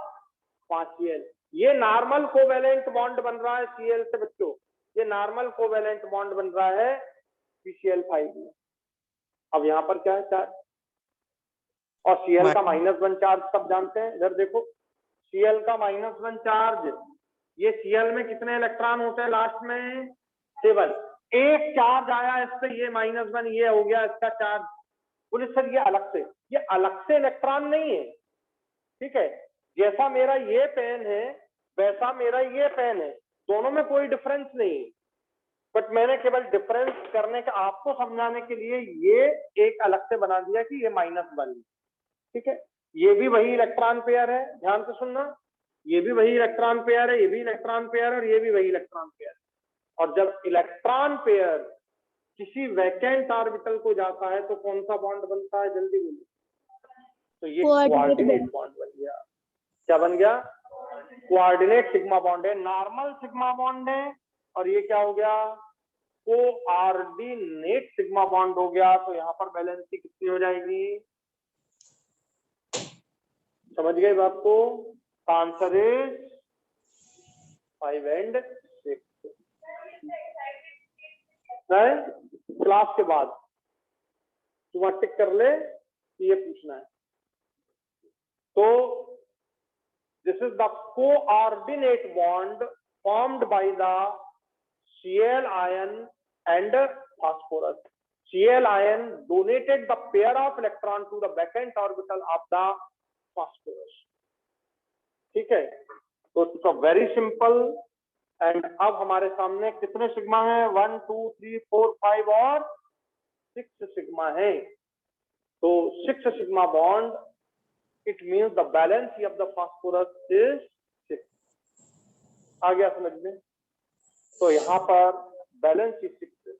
5 Cl, ये नॉर्मल कोवेलेंट बॉन्ड बन रहा है Cl से बच्चों, ये नॉर्मल कोवेलेंट बॉन्ड बन रहा है PCl5 में। अब यहाँ पर क्या है? चार्ज, और Cl का -1 चार्ज सब जानते हैं। इधर देखो, Cl का -1 चार्ज, ये Cl में कितने इलेक्ट्रॉन होते हैं लास्ट में? 7। एक चार्ज आया इस पे, ये -1, ये हो गया इसका चार्ज। बोले सर ये अलग से इलेक्ट्रॉन नहीं है, ठीक है। जैसा मेरा ये पेन है वैसा मेरा ये पेन है, दोनों में कोई डिफरेंस नहीं है, बट मैंने केवल डिफरेंस करने का आपको समझाने के लिए ये एक अलग से बना दिया कि ये -1, ठीक है। ये भी वही इलेक्ट्रॉन पेयर है, ध्यान से सुनना, ये भी वही इलेक्ट्रॉन पेयर है, ये भी इलेक्ट्रॉन पेयर है और ये भी वही इलेक्ट्रॉन पेयर है। और जब इलेक्ट्रॉन पेयर किसी वैकेंट ऑर्बिटल को जाता है तो कौन सा बॉन्ड बनता है? जल्दी बोलिए। तो ये कोऑर्डिनेट बॉन्ड बन गया। क्या बन गया? कोऑर्डिनेट सिग्मा बॉन्ड है, नॉर्मल सिग्मा बॉन्ड है, और ये क्या हो गया? कोऑर्डिनेट सिग्मा बॉन्ड हो गया। तो यहाँ पर बैलेंसी कितनी हो जाएगी? समझ गए बात को? आंसर इज 5 and 6 है। क्लास के बाद तुम टिक कर ले, ये पूछना है। तो this is the coordinate bond formed by the Cl ion and phosphorus. Cl ion donated the pair of electron to the vacant orbital of the phosphorus, ठीक है। तो इट्स वेरी सिंपल। एंड अब हमारे सामने कितने सिग्मा है? 1 2 3 4 5 और 6 सिग्मा है। तो 6 sigma bond, it means the balance of the phosphorus is 6। आ गया समझ में? तो यहाँ पर बैलेंस 6 है।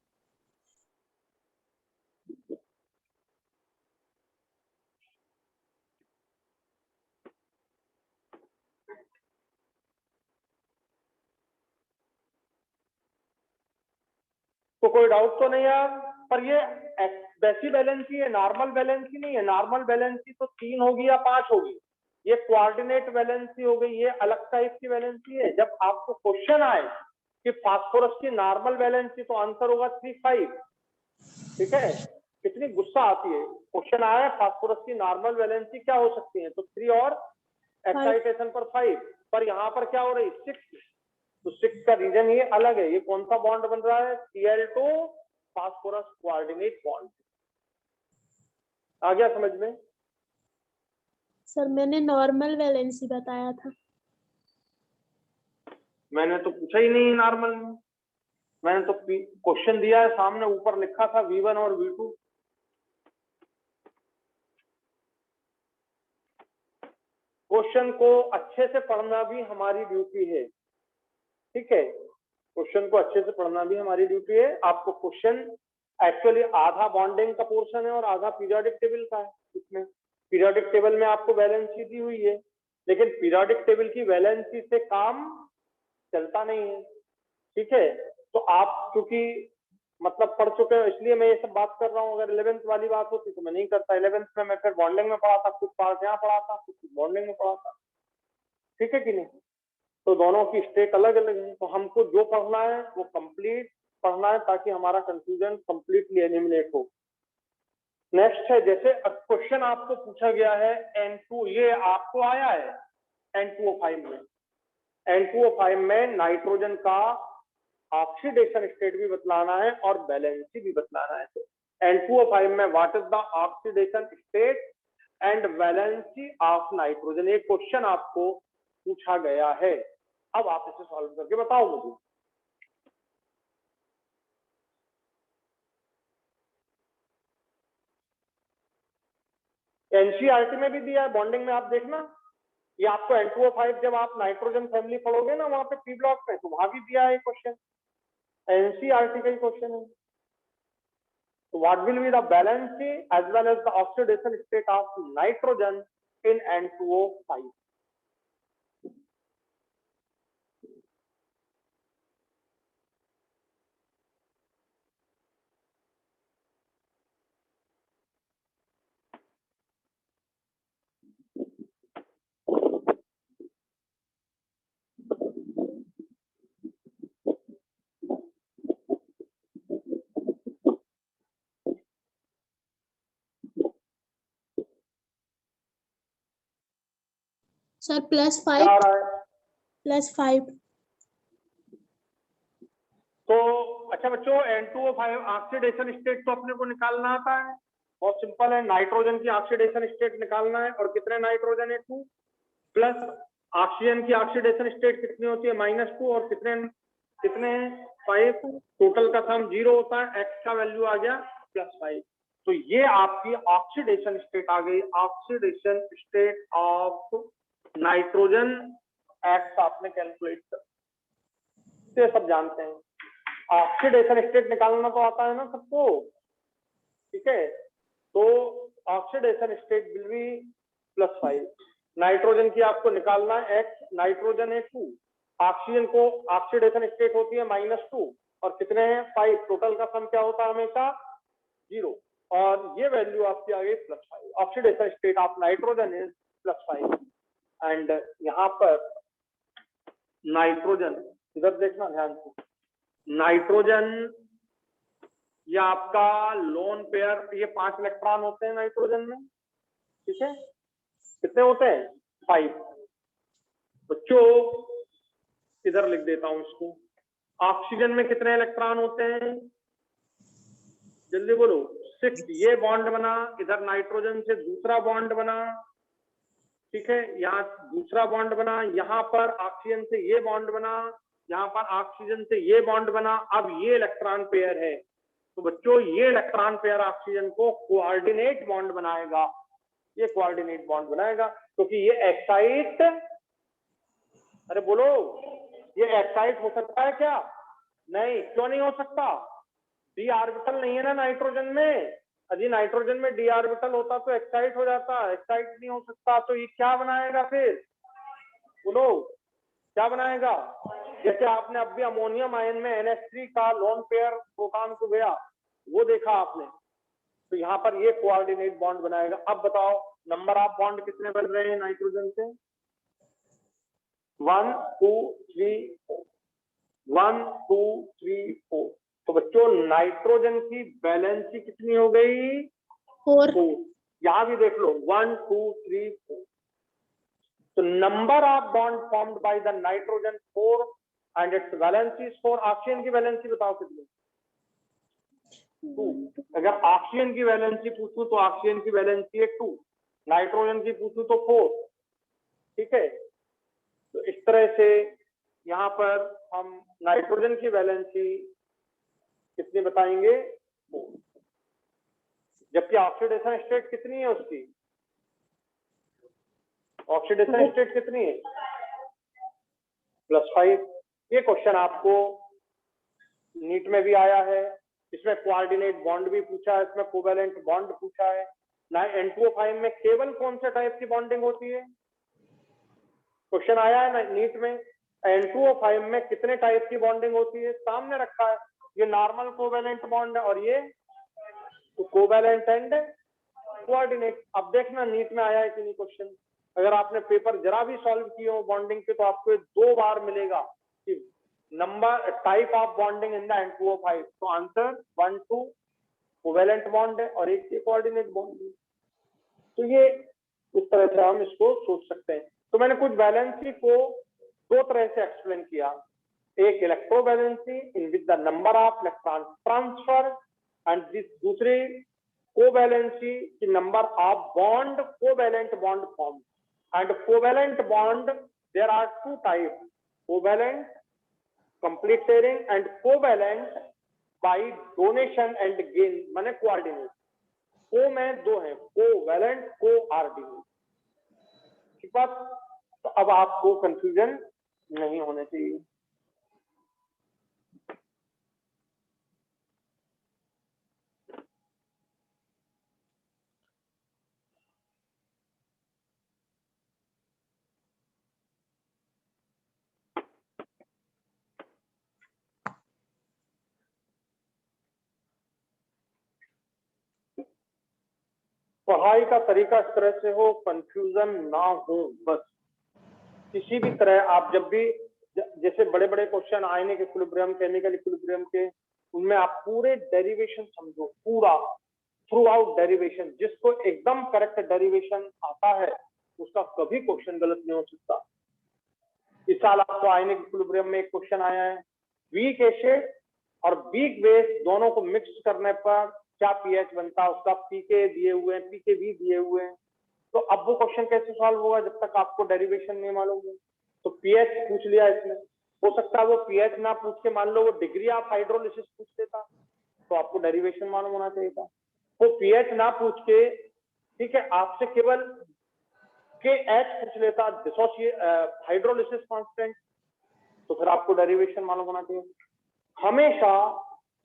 तो कोई डाउट तो नहीं यार? पर ये वैसी बैलेंसी है, नॉर्मल बैलेंसी नहीं है। नॉर्मल बैलेंसी तो 3 होगी या 5 होगी, ये कोऑर्डिनेट बैलेंसी हो गई, ये अलग टाइप की बैलेंसी है। जब आपको क्वेश्चन आए कि फास्फोरस की नॉर्मल बैलेंसी, तो आंसर होगा 3 5, ठीक है। कितनी गुस्सा आती है, क्वेश्चन आया फास्फोरस की नॉर्मल वैलेंसी क्या हो सकती है, तो 3 और एक्साइटेशन पर 5, पर यहाँ पर क्या हो रही है? 6। तो 6 का रीजन ये अलग है। ये कौन सा बॉन्ड बन रहा है? Cl2 phosphorus coordinate bond. आ गया समझ में? सर मैंने नॉर्मल वैलेंसी बताया था। मैंने तो पूछा ही नहीं नॉर्मल में, मैंने तो क्वेश्चन दिया है सामने, ऊपर लिखा था V1 और V2। क्वेश्चन को अच्छे से पढ़ना भी हमारी ड्यूटी है, ठीक है, क्वेश्चन को अच्छे से पढ़ना भी हमारी ड्यूटी है। आपको क्वेश्चन एक्चुअली आधा बॉन्डिंग का पोर्शन है और आधा पीरियोडिक टेबल का है। इसमें पीरियोडिक टेबल में आपको वैलेंसी दी हुई है, लेकिन पीरियोडिक टेबल की वैलेंसी से काम चलता नहीं है, ठीक है। तो आप क्योंकि मतलब पढ़ चुके हो इसलिए मैं ये सब बात कर रहा हूँ। अगर 11th वाली बात होती तो मैं नहीं करता। 11th में मैं फिर बॉन्डिंग में पढ़ा था, कुछ पार्ट यहाँ पढ़ा था, कुछ बॉन्डिंग में पढ़ा था, ठीक है कि नहीं। तो दोनों की स्टेट अलग अलग है, तो हमको जो पढ़ना है वो कंप्लीट पढ़ना है ताकि हमारा कंफ्यूजन कंप्लीटली एलिमिनेट हो। नेक्स्ट है, जैसे क्वेश्चन आपको पूछा गया है N2, ये आपको आया है N2O5 में। N2O5 में नाइट्रोजन का ऑक्सीडेशन स्टेट भी बतलाना है और वैलेंसी भी बतलाना है। तो N2O5 में what is the oxidation state and valency of nitrogen, एक क्वेश्चन आपको पूछा गया है। अब आप इसे सॉल्व करके बताओ मुझे। एनसीईआरटी में भी दिया है, बॉन्डिंग में आप देखना, ये आपको N2O5 जब आप नाइट्रोजन फैमिली पढ़ोगे ना वहां पे पी ब्लॉक में, तो वहां भी दिया है क्वेश्चन, एनसीईआरटी का ही क्वेश्चन है। So what will be the valency as well as the oxidation state of nitrogen in N2O5? Sir +5 क्या आ रहा है? +5। तो अच्छा बच्चों, N2O5 ऑक्सीडेशन स्टेट तो अपने को निकालना आता है, बहुत सिंपल है। नाइट्रोजन की ऑक्सीडेशन स्टेट निकालना है, और कितने नाइट्रोजन है 2, प्लस ऑक्सीजन की ऑक्सीडेशन स्टेट कितनी होती है -2, और कितने कितने 5, टोटल का सम 0 होता है, एक्स का वैल्यू आ गया +5। तो ये आपकी ऑक्सीडेशन स्टेट आ गई, oxidation state of nitrogen, x आपने कैलकुलेट कर, ये सब जानते हैं। ऑक्सीडेशन स्टेट निकालना तो आता है ना सबको, ठीक है। तो oxidation state will be +5, nitrogen की आपको निकालना है x, नाइट्रोजन है 2, ऑक्सीजन को ऑक्सीडेशन स्टेट होती है -2, और कितने हैं 5, टोटल का सम क्या होता है हमेशा 0, और ये वैल्यू आपकी आ गई +5। Oxidation state of nitrogen is +5, and यहाँ पर नाइट्रोजन, इधर देखना ध्यान से, नाइट्रोजन ये आपका लोन पेयर, ये 5 इलेक्ट्रॉन होते हैं नाइट्रोजन में, ठीक है, कितने होते हैं 5। बच्चों इधर लिख देता हूं इसको, ऑक्सीजन में कितने इलेक्ट्रॉन होते हैं, जल्दी बोलो 6, ये बॉन्ड बना, इधर नाइट्रोजन से दूसरा बॉन्ड बना, ठीक है, यहाँ दूसरा बॉन्ड बना, यहाँ पर ऑक्सीजन से ये बॉन्ड बना, यहाँ पर ऑक्सीजन से ये बॉन्ड बना, अब ये इलेक्ट्रॉन पेयर है। तो बच्चों ये इलेक्ट्रॉन पेयर ऑक्सीजन को कोऑर्डिनेट बॉन्ड बनाएगा, ये कोऑर्डिनेट बॉन्ड बनाएगा, क्योंकि ये एक्साइट, अरे बोलो, ये एक्साइट हो सकता है क्या? नहीं, क्यों नहीं हो सकता? डी ऑर्बिटल नहीं है ना नाइट्रोजन में, यदि नाइट्रोजन में डी ऑर्बिटल होता तो एक्साइट हो जाता, एक्साइट नहीं हो सकता। तो ये क्या बनाएगा फिर, बोलो क्या बनाएगा? जैसे आपने अभी अमोनियम आयन में NH3 का लोन पेयर प्रोटॉन को गया, वो देखा आपने, तो यहाँ पर ये कोऑर्डिनेट बॉन्ड बनाएगा। अब बताओ नंबर ऑफ बॉन्ड कितने बन रहे हैं नाइट्रोजन से, 1 2 3 4, 1 2 3 4। तो बच्चों नाइट्रोजन की वैलेंसी कितनी हो गई, 4। यहां भी देख लो 1 2 3 4। तो number of bond formed by the nitrogen 4 and it's valency is 4। Oxygen की वैलेंसी बताओ कितनी, 2। अगर ऑक्सीजन की वैलेंसी पूछूं तो ऑक्सीजन की वैलेंसी है 2, नाइट्रोजन की पूछूं तो 4, ठीक है। तो इस तरह से यहाँ पर हम नाइट्रोजन की वैलेंसी कितनी बताएंगे, 4, जबकि ऑक्सीडेशन स्टेट कितनी है उसकी, ऑक्सीडेशन स्टेट कितनी है, +5। ये क्वेश्चन आपको नीट में भी आया है, इसमें कोऑर्डिनेट बॉन्ड भी पूछा है, इसमें कोवेलेंट बॉन्ड पूछा है ना। N2O5 में केवल कौन से टाइप की बॉन्डिंग होती है, क्वेश्चन आया है ना नीट में, N2O5 में कितने टाइप की बॉन्डिंग होती है, सामने रखा है। ये नॉर्मल कोवेलेंट बॉन्ड है और ये कोवेलेंट एंड कोऑर्डिनेट। अब देखना नीट में आया है कि नहीं क्वेश्चन। अगर आपने पेपर जरा भी सॉल्व किए हो बॉन्डिंग पे तो आपको 2 बार मिलेगा कि number type of bonding in the N2O5। तो आंसर 1 2 कोवेलेंट बॉन्ड है और एक कोऑर्डिनेट बॉन्ड है। तो ये इस तरह से हम इसको सोच सकते हैं। तो मैंने कुछ वैलेंसी को 2 तरह से एक्सप्लेन किया, एक electrovalency in with the number of electron transfer and दूसरी कोवैलेंसी की number of bond, covalent bond form. And covalent bond there are 2 type, covalent complete sharing and covalent by donation and gain, माने कोऑर्डिनेट। को में 2 है, कोवैलेंट कोऑर्डिनेट। ठीक बात। तो अब आपको कंफ्यूजन नहीं होना चाहिए। पढ़ाई का तरीका इस तरह से हो कंफ्यूजन ना हो, बस किसी भी तरह आप जब भी जैसे बड़े बड़े question ionic equilibrium, chemical equilibrium के, उनमें आप पूरे डेरिवेशन समझो, पूरा थ्रू आउट डेरिवेशन। जिसको एकदम करेक्ट डेरिवेशन आता है उसका कभी क्वेश्चन गलत नहीं हो सकता। इस साल आपको आयनिक इक्विलिब्रियम में एक क्वेश्चन आया है, वीक एसिड और वीक बेस दोनों को मिक्स करने पर क्या पीएच बनता है, उसका पीके दिए हुए हैं, पीके भी दिए हुए हैं। तो अब वो क्वेश्चन कैसे सॉल्व होगा जब तक आपको डेरिवेशन नहीं मालूम है। तो पीएच पूछ लिया इसमें, हो सकता है वो पीएच ना पूछ के मान लो वो डिग्री ऑफ हाइड्रोलिसिस पूछ लेता, तो आपको डेरिवेशन मालूम होना चाहिए था। वो पीएच ना पूछ के, ठीक है, आपसे केवल के एच पूछ लेता, हाइड्रोलिसिस कांस्टेंट, तो फिर आपको डेरिवेशन मालूम होना चाहिए। हमेशा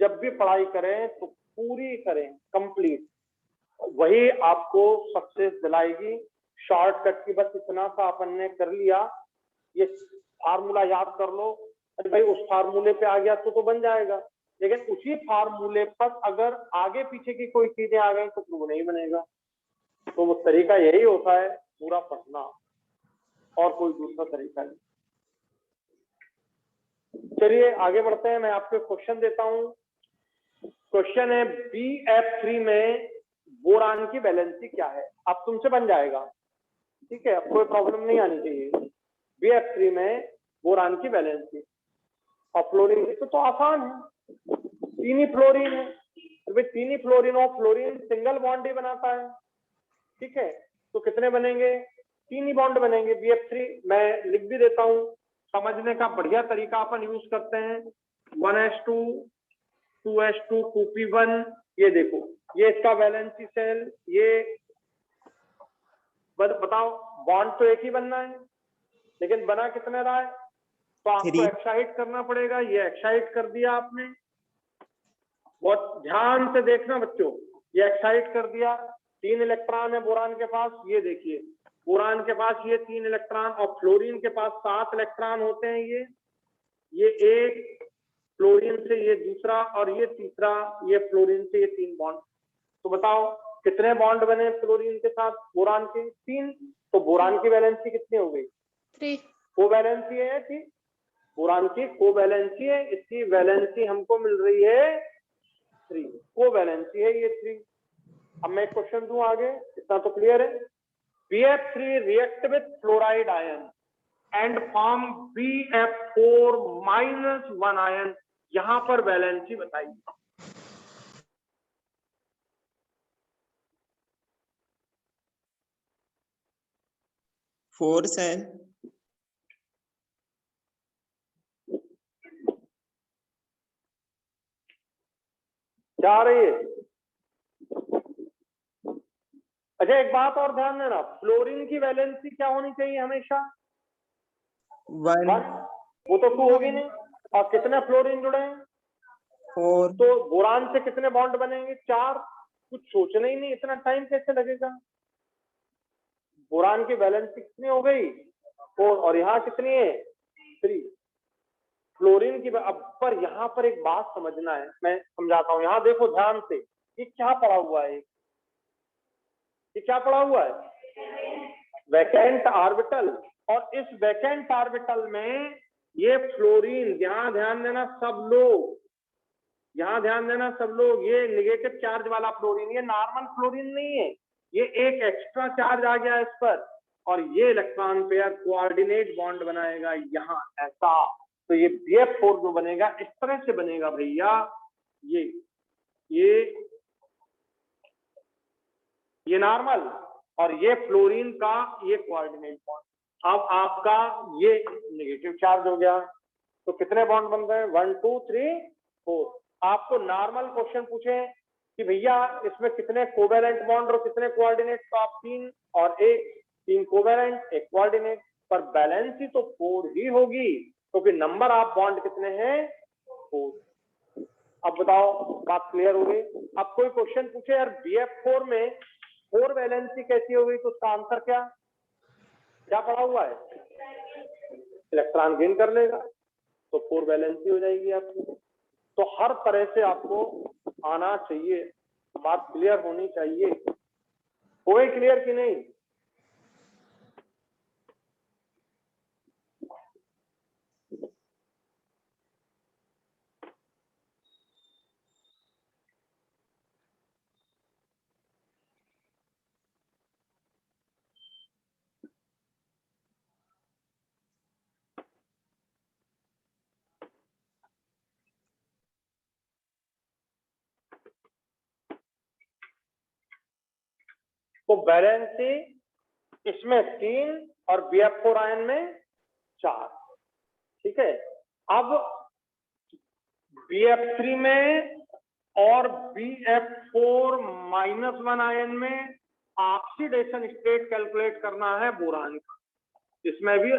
जब भी पढ़ाई करें तो पूरी करें, कंप्लीट, वही आपको सक्सेस दिलाएगी। शॉर्टकट की बस इतना सा अपन ने कर लिया, ये फार्मूला याद कर लो, अरे भाई उस फार्मूले पे आ गया तो बन जाएगा, लेकिन उसी फार्मूले पर अगर आगे पीछे की कोई चीजें आ गई तो फिर वो नहीं बनेगा। तो वो तरीका यही होता है, पूरा पढ़ना, और कोई दूसरा तरीका नहीं। चलिए आगे बढ़ते हैं, मैं आपको क्वेश्चन देता हूं। क्वेश्चन है BF3 में बोरान की वैलेंसी क्या है। अब तुमसे बन जाएगा, ठीक है, अब कोई प्रॉब्लम नहीं आनी चाहिए। BF3 में बोरान की वैलेंसी और फ्लोरीन की तो आसान है, 3 ही फ्लोरीन है। अभी 3 ही फ्लोरीन और फ्लोरीन सिंगल बॉन्ड ही बनाता है, ठीक है, तो कितने बनेंगे, 3 ही बॉन्ड बनेंगे। BF3 मैं लिख भी देता हूं, समझने का बढ़िया तरीका अपन यूज करते हैं, 1s2 2s2 2p1। ये देखो, ये इसका वैलेंसी सेल, ये बताओ बॉन्ड तो एक ही बनना है, लेकिन बना कितने रहा है, तो आपको 3 एक्साइट करना पड़ेगा। ये एक्साइट कर दिया आपने, बहुत ध्यान से देखना बच्चों, ये एक्साइट कर दिया। 3 इलेक्ट्रॉन है बोरान के पास, ये देखिए बोरान के पास ये 3 इलेक्ट्रॉन और फ्लोरीन के पास 7 इलेक्ट्रॉन होते हैं। ये एक फ्लोरीन से ये दूसरा और ये तीसरा, ये फ्लोरीन से ये 3 बॉन्ड। तो बताओ कितने बॉन्ड बने फ्लोरीन के साथ बोरान के, 3। तो बोरान की वैलेंसी कितनी हो गई, 3। कोवैलेंसी है, ठीक, बोरान की कोवैलेंसी है, इसकी वैलेंसी हमको मिल रही है 3, कोवैलेंसी है ये 3। अब मैं एक क्वेश्चन दूं आगे, इतना तो क्लियर है। BF3 react with fluoride ion and form BF4 -1 ion, यहां पर वैलेंसी बताइए। फोर सेल क्या आ रही है? अच्छा, एक बात और ध्यान देना, फ्लोरीन की वैलेंसी क्या होनी चाहिए हमेशा? 1 1। वो तो 2 होगी नहीं। और कितने फ्लोरीन जुड़े हैं? 4 तो बोरान से कितने बॉन्ड बनेंगे? 4। कुछ सोचना ही नहीं, इतना टाइम कैसे लगेगा? बोरान की वैलेंसी कितनी हो गई? 4। और यहाँ कितनी है? 3। फ्लोरीन की अब पर यहाँ पर एक बात समझना है, मैं समझाता हूँ। यहाँ देखो ध्यान से, ये क्या पड़ा हुआ है? ये क्या पड़ा हुआ है? Vacant orbital. और इस वैकेंट ऑर्बिटल में ये फ्लोरीन, यहाँ ध्यान देना सब लोग, यहाँ ध्यान देना सब लोग, ये निगेटिव चार्ज वाला फ्लोरीन, ये नॉर्मल फ्लोरीन नहीं है, ये एक एक्स्ट्रा चार्ज आ गया इस पर। और ये इलेक्ट्रॉन पेयर कोऑर्डिनेट बॉन्ड बनाएगा यहाँ ऐसा। तो ये BF4 जो बनेगा इस तरह से बनेगा भैया, ये ये नॉर्मल, और ये फ्लोरीन का ये कोऑर्डिनेट बॉन्ड। अब आपका ये नेगेटिव चार्ज हो गया, तो कितने बॉन्ड बन गए? 1 2 3 4। आपको नॉर्मल क्वेश्चन पूछे कि भैया इसमें कितने कोवेलेंट बॉन्ड और कितने कोऑर्डिनेट, तो आप 3 और 1, 3 कोवेलेंट 1 कोऑर्डिनेट, पर बैलेंस ही तो 4 ही होगी, क्योंकि नंबर ऑफ बॉन्ड कितने हैं? 4। अब बताओ, बात क्लियर हो गई? अब कोई क्वेश्चन पूछे यार BF4 में 4 वैलेंसी कैसी हो गई, तो उसका आंसर क्या क्या पड़ा हुआ है? इलेक्ट्रॉन गेन कर लेगा, तो 4 वैलेंसी हो जाएगी आपकी। तो हर तरह से आपको आना चाहिए, बात क्लियर होनी चाहिए। कोई क्लियर कि नहीं? तो वैलेंसी इसमें 3 और BF4 आयन में 4। ठीक है। अब BF3 में और BF4-1 आयन में ऑक्सीडेशन स्टेट कैलकुलेट करना है बोरान का। इसमें भी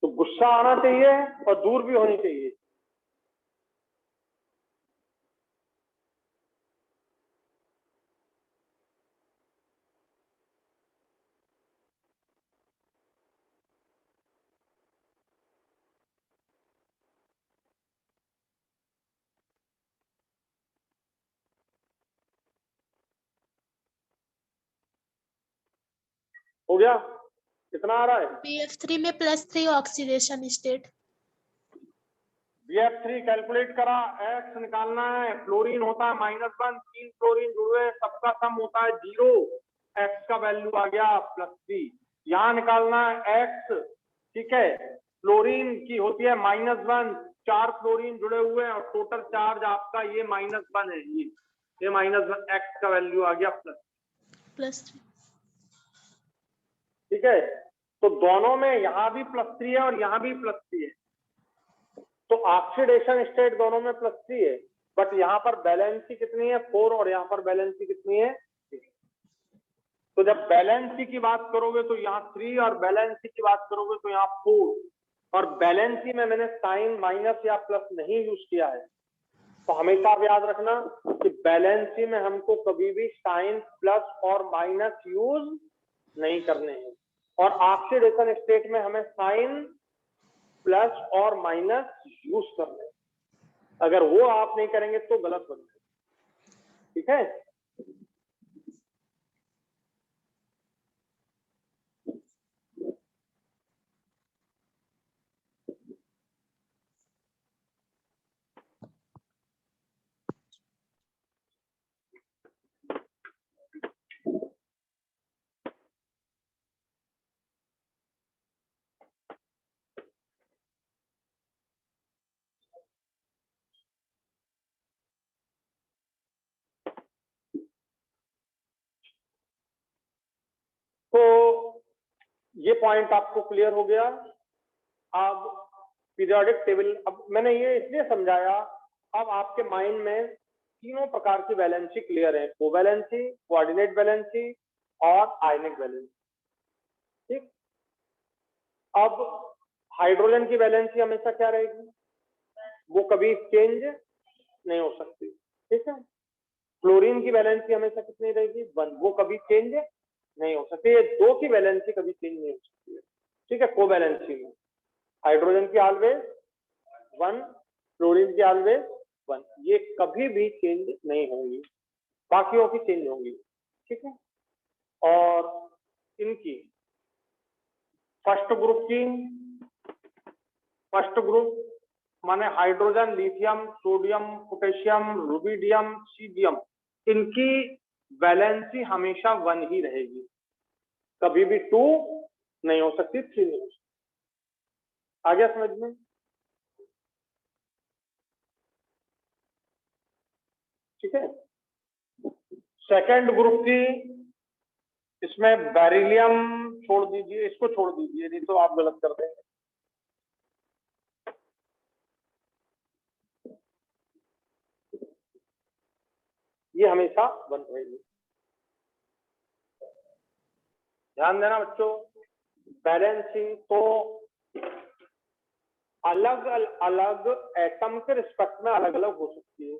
तो गुस्सा आना चाहिए और दूर भी होनी चाहिए। हो गया? कितना आ रहा है? BF3 में +3 ऑक्सीडेशन स्टेट। BF3 कैलकुलेट करा, एक्स निकालना है, फ्लोरीन होता है -1, 3 फ्लोरीन जुड़े, सबका सम होता है 0, एक्स का वैल्यू आ गया +3। यहाँ निकालना है एक्स, ठीक है, फ्लोरीन की होती है -1, 4 फ्लोरीन जुड़े हुए हैं, और टोटल चार्ज आपका ये -1 है, ये -1, एक्स का वैल्यू आ गया +3। ठीक है। तो दोनों में यहाँ भी +3 है और यहाँ भी +3 है, तो ऑक्सीडेशन स्टेट दोनों में +3 है, बट यहाँ पर बैलेंसी कितनी है? 4, और यहाँ पर बैलेंसी कितनी है? 6। तो जब बैलेंसी की बात करोगे तो यहाँ 3, और बैलेंसी की बात करोगे तो यहाँ 4। और बैलेंसी में मैंने साइन माइनस या प्लस नहीं यूज किया है, तो हमेशा आप याद रखना कि बैलेंसी में हमको कभी भी साइन प्लस और माइनस यूज नहीं करने हैं, और ऑक्सीडेशन स्टेट में हमें साइन प्लस और माइनस यूज करने हैं। अगर वो आप नहीं करेंगे तो गलत बनेगा। ठीक है। ये पॉइंट आपको क्लियर हो गया। अब पीरियोडिक टेबल, अब मैंने ये इसलिए समझाया, अब आपके माइंड में तीनों प्रकार की वैलेंसी क्लियर है, कोवैलेंसी, कोऑर्डिनेट वैलेंसी और आयनिक वैलेंसी। ठीक, अब हाइड्रोजन की वैलेंसी हमेशा क्या रहेगी, वो कभी चेंज नहीं हो सकती। ठीक है, फ्लोरीन की वैलेंसी हमेशा कितनी रहेगी, 1, वो कभी चेंज नहीं हो सकती। ये 2 की वैलेंसी कभी चेंज नहीं हो सकती है। ठीक है, कोवैलेंसी में हाइड्रोजन की ऑलवेज 1, फ्लोरीन की ऑलवेज 1, ये कभी भी चेंज नहीं होंगी, बाकियों की चेंज होंगी। ठीक है, और इनकी फर्स्ट ग्रुप माने hydrogen, lithium, sodium, potassium, rubidium, caesium, इनकी वैलेंसी हमेशा 1 ही रहेगी, कभी भी 2 नहीं हो सकती, 3 नहीं हो सकती। आ गया समझ में? ठीक है, सेकंड ग्रुप की, इसमें बेरिलियम छोड़ दीजिए, इसको छोड़ दीजिए, नहीं तो आप गलत कर देंगे। ये हमेशा 1 रहेगी। ध्यान देना बच्चों, बैलेंसिंग तो अलग अलग एटम के रिस्पेक्ट में अलग अलग हो सकती है।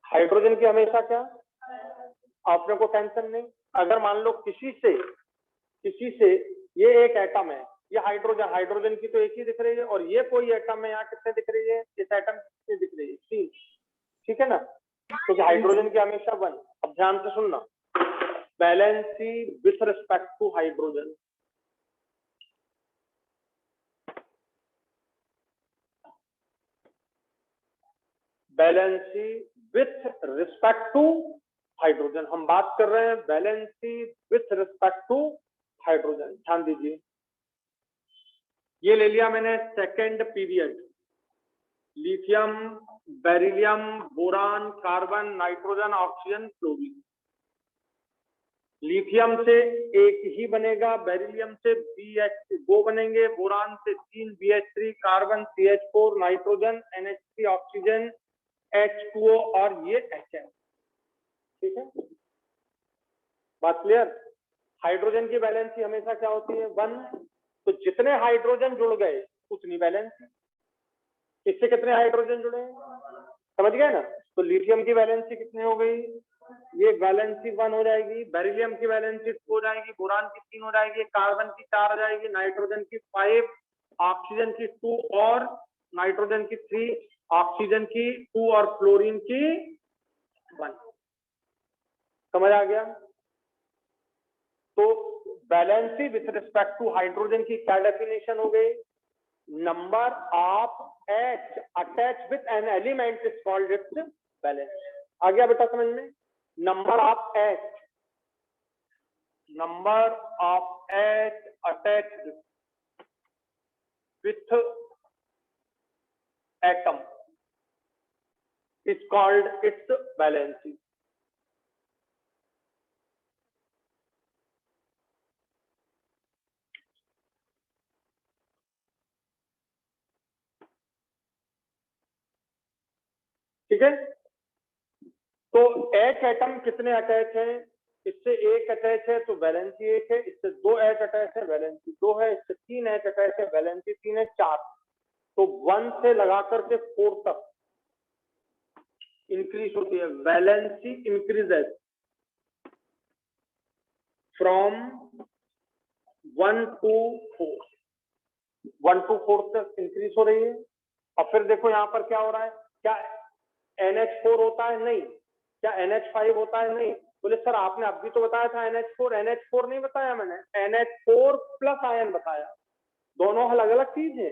हाइड्रोजन की हमेशा क्या, आपने को टेंशन नहीं, अगर मान लो किसी से ये एक एटम है, ये हाइड्रोजन की तो एक ही दिख रही है, और ये कोई एटम है, यहाँ कितने दिख रही है, इस एटम कितने दिख रही है, 3। ठीक है ना, क्योंकि हाइड्रोजन की हमेशा 1। अब ध्यान से सुनना, valency with respect to hydrogen, valency with respect to hydrogen, हम बात कर रहे हैं valency with respect to hydrogen. ध्यान दीजिए, ये ले लिया मैंने second period, lithium, beryllium, boron, carbon, nitrogen, oxygen, fluorine. Lithium से एक ही बनेगा, बेरिलियम से BH2 बनेंगे, बोरान से 3 BH3, carbon CH4, nitrogen NH3, oxygen H2O और ये HN। ठीक है, बात क्लियर? हाइड्रोजन की वैलेंसी हमेशा क्या होती है, 1। तो जितने हाइड्रोजन जुड़ गए उतनी वैलेंसी, इससे कितने हाइड्रोजन जुड़े हैं, समझ गए ना? तो लिथियम की वैलेंसी कितनी हो गई, ये वैलेंसी 1 हो जाएगी, बेरिलियम की वैलेंसी 2 हो जाएगी, बोरान की 3 हो जाएगी, कार्बन की 4 हो जाएगी, नाइट्रोजन की 5, ऑक्सीजन की 2 और नाइट्रोजन की 3, ऑक्सीजन की 2 और फ्लोरीन की 1। समझ आ गया? तो valency with respect to hydrogen की क्या डेफिनेशन हो गई, number of H attach with an element is called its valence. आ गया बेटा समझ में? Number of H attach with atom is called its valency. ठीक है, तो H एटम कितने अटैच हैं, इससे एक अटैच है तो वैलेंसी 1 है, इससे 2 H अटैच है वैलेंसी 2 है, इससे 3 H अटैच है वैलेंसी 3 है, 4। तो 1 से लगाकर के 4 तक इंक्रीज होती है, valency increases from 1 to 4, 1 to 4 तक इंक्रीज हो रही है। और फिर देखो यहाँ पर क्या हो रहा है, क्या NH4 होता है, नहीं, क्या NH5 होता है, नहीं। बोले सर आपने अभी तो बताया था NH4 नहीं बताया मैंने, NH4 प्लस आयन बताया, दोनों अलग अलग चीज है।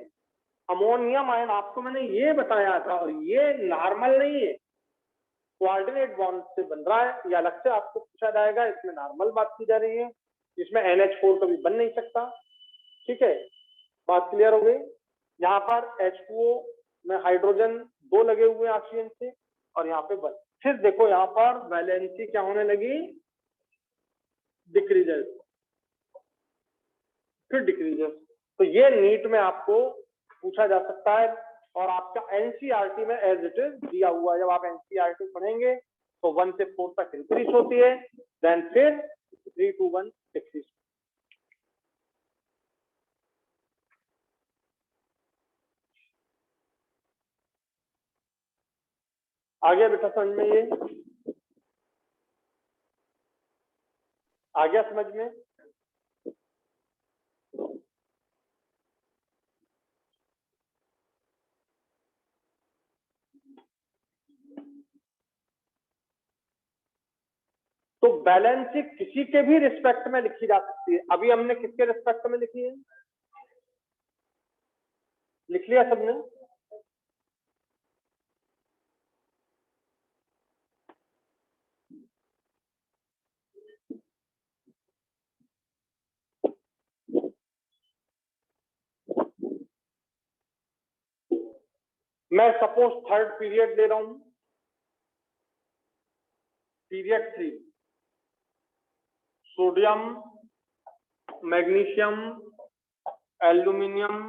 अमोनियम आयन आपको मैंने ये बताया था, और ये नॉर्मल नहीं है, कोऑर्डिनेट बॉन्ड से बन रहा है, या अलग से आपको पूछा जाएगा, इसमें नॉर्मल बात की जा रही है, इसमें NH4 कभी बन नहीं सकता। ठीक है, बात क्लियर हो गई? यहाँ पर H2O में हाइड्रोजन 2 लगे हुए हैं ऑक्सीजन से, और यहाँ पे 1। फिर देखो यहाँ पर वैलेंसी क्या होने लगी, डिक्रीजेस। फिर डिक्रीजेस। तो ये नीट में आपको पूछा जा सकता है और आपका एनसीईआरटी में एज इट इज दिया हुआ है। जब आप एनसीईआरटी पढ़ेंगे तो 1 से 4 तक इंक्रीज होती है, देन फिर 3 to 1 डिक्रीज। आ गया बेटा समझ में? ये आ गया समझ में? तो बैलेंस शीट किसी के भी रिस्पेक्ट में लिखी जा सकती है। अभी हमने किसके रिस्पेक्ट में लिखी है? लिख लिया सबने? मैं सपोज थर्ड पीरियड ले रहा हूं, period 3, sodium, magnesium, aluminium,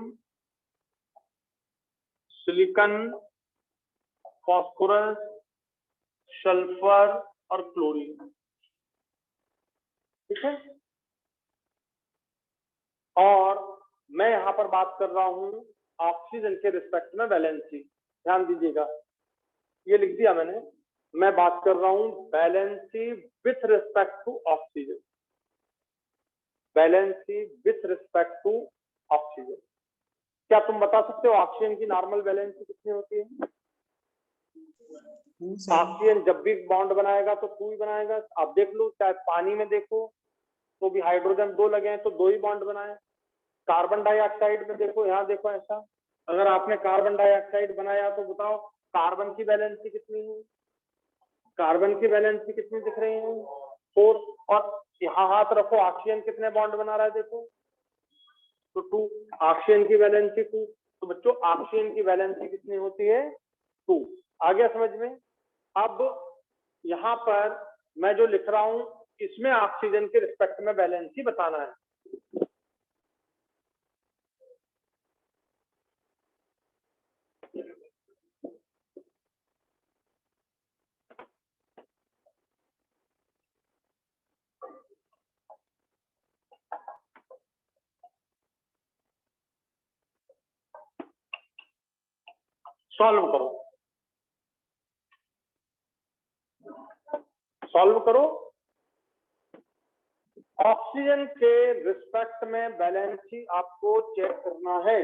silicon, phosphorus, sulphur और क्लोरीन। ठीक है। और मैं यहां पर बात कर रहा हूं ऑक्सीजन के रिस्पेक्ट में वैलेंसी। ध्यान दीजिएगा, ये लिख दिया मैंने। मैं बात कर रहा हूं valency with respect to oxygen, valency with respect to oxygen. क्या तुम बता सकते हो ऑक्सीजन की नॉर्मल वैलेंसी कितनी होती है? ऑक्सीजन जब भी बॉन्ड बनाएगा तो 2 ही बनाएगा। आप देख लो, चाहे पानी में देखो तो भी हाइड्रोजन 2 लगे हैं तो 2 ही बॉन्ड बनाए। कार्बन डाइऑक्साइड में देखो, यहाँ देखो ऐसा, अगर आपने कार्बन डाइऑक्साइड बनाया तो बताओ कार्बन की वैलेंसी कितनी है? कार्बन की वैलेंसी कितनी दिख रही है? 4। और यहाँ हाथ रखो, ऑक्सीजन कितने बॉन्ड बना रहा है देखो, तो 2। ऑक्सीजन की वैलेंसी 2। तो बच्चों ऑक्सीजन की वैलेंसी कितनी होती है? 2। आ गया समझ में? अब यहाँ पर मैं जो लिख रहा हूं इसमें ऑक्सीजन के रिस्पेक्ट में वैलेंसी बताना है। सॉल्व करो, सॉल्व करो। ऑक्सीजन के रिस्पेक्ट में वैलेंसी आपको चेक करना है।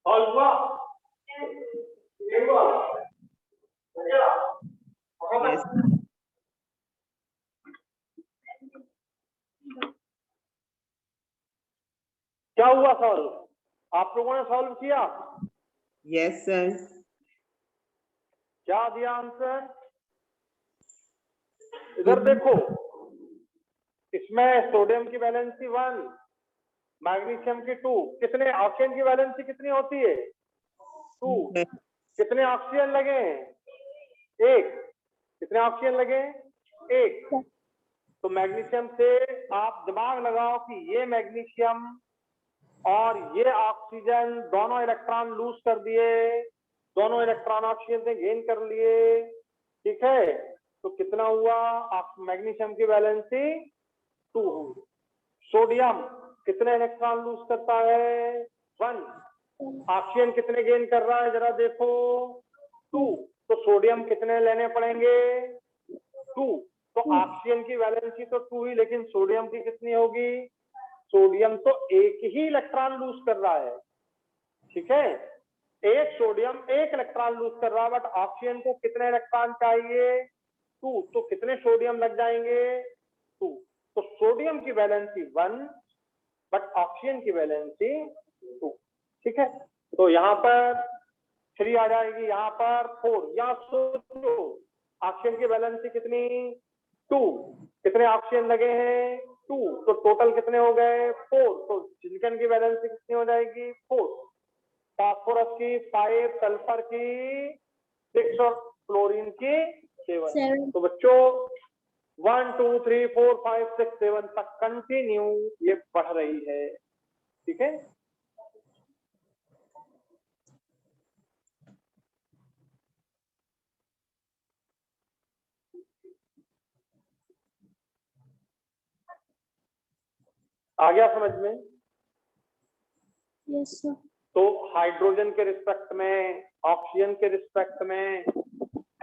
और हुआ ये हुआ yes, क्या हुआ सॉल्व? आप लोगों ने सॉल्व किया? yes, sir. क्या दिया आंसर? इधर देखो, इसमें सोडियम की वैलेंसी 1, मैग्नीशियम की 2, कितने ऑक्सीजन की वैलेंसी कितनी होती है? 2। कितने ऑक्सीजन लगे? 1। कितने ऑक्सीजन लगे? 1। तो मैग्नीशियम से आप दिमाग लगाओ कि ये मैग्नीशियम और ये ऑक्सीजन दोनों इलेक्ट्रॉन लूज कर दिए, दोनों इलेक्ट्रॉन ऑक्सीजन से गेन कर लिए, ठीक है? तो कितना हुआ? मैग्नीशियम की वैलेंसी 2 हुई। सोडियम कितने इलेक्ट्रॉन लूज करता है? 1। ऑक्सीजन कितने गेन कर रहा है जरा देखो? 2। तो सोडियम कितने लेने पड़ेंगे? 2। तो ऑक्सीजन की वैलेंसी तो 2 ही, लेकिन सोडियम की कितनी होगी? सोडियम तो एक ही इलेक्ट्रॉन लूज कर रहा है, ठीक है? एक सोडियम एक इलेक्ट्रॉन लूज कर रहा है, बट ऑक्सीजन को कितने इलेक्ट्रॉन चाहिए? 2। तो कितने सोडियम लग जाएंगे? 2। तो सोडियम की वैलेंसी 1, बट ऑक्सीजन की वैलेंसी 2, ठीक है? तो यहाँ पर 3 आ जाएगी, यहाँ पर 4। यहाँ सोचो ऑक्सीजन की वैलेंसी कितनी? 2। कितने ऑक्सीजन लगे हैं? 2। तो टोटल कितने हो गए? 4। तो सिलिकॉन की वैलेंसी कितनी हो जाएगी? 4। फास्फोरस की 5, सल्फर की 6 और क्लोरीन की 7। 7 तो बच्चों 1 2 3 4 5 6 7 तक कंटिन्यू ये बढ़ रही है, ठीक है? आ गया समझ में? yes sir तो हाइड्रोजन के रिस्पेक्ट में, ऑक्सीजन के रिस्पेक्ट में,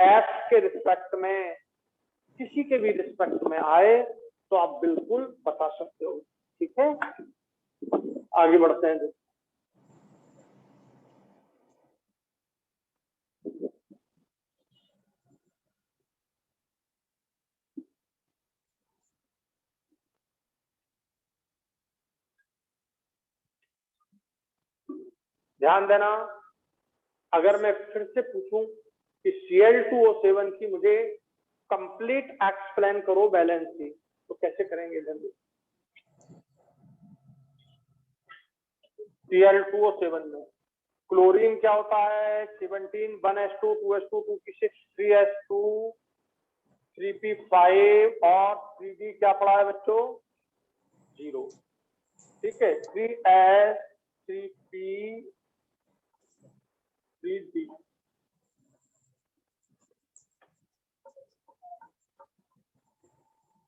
एफ के रिस्पेक्ट में, किसी के भी रिस्पेक्ट में आए तो आप बिल्कुल बता सकते हो, ठीक है? आगे बढ़ते हैं। ध्यान देना, अगर मैं फिर से पूछूं कि Cl2O7 की मुझे कंप्लीट एक्सप्लेन करो बैलेंसी, तो कैसे करेंगे जल्दी? Cl2O7 में क्लोरीन क्या होता है? 17 1s2 2s2 2p6 3s2 3p5 और 3d क्या पड़ा है बच्चों? 0, ठीक है? 3s 3p 3d।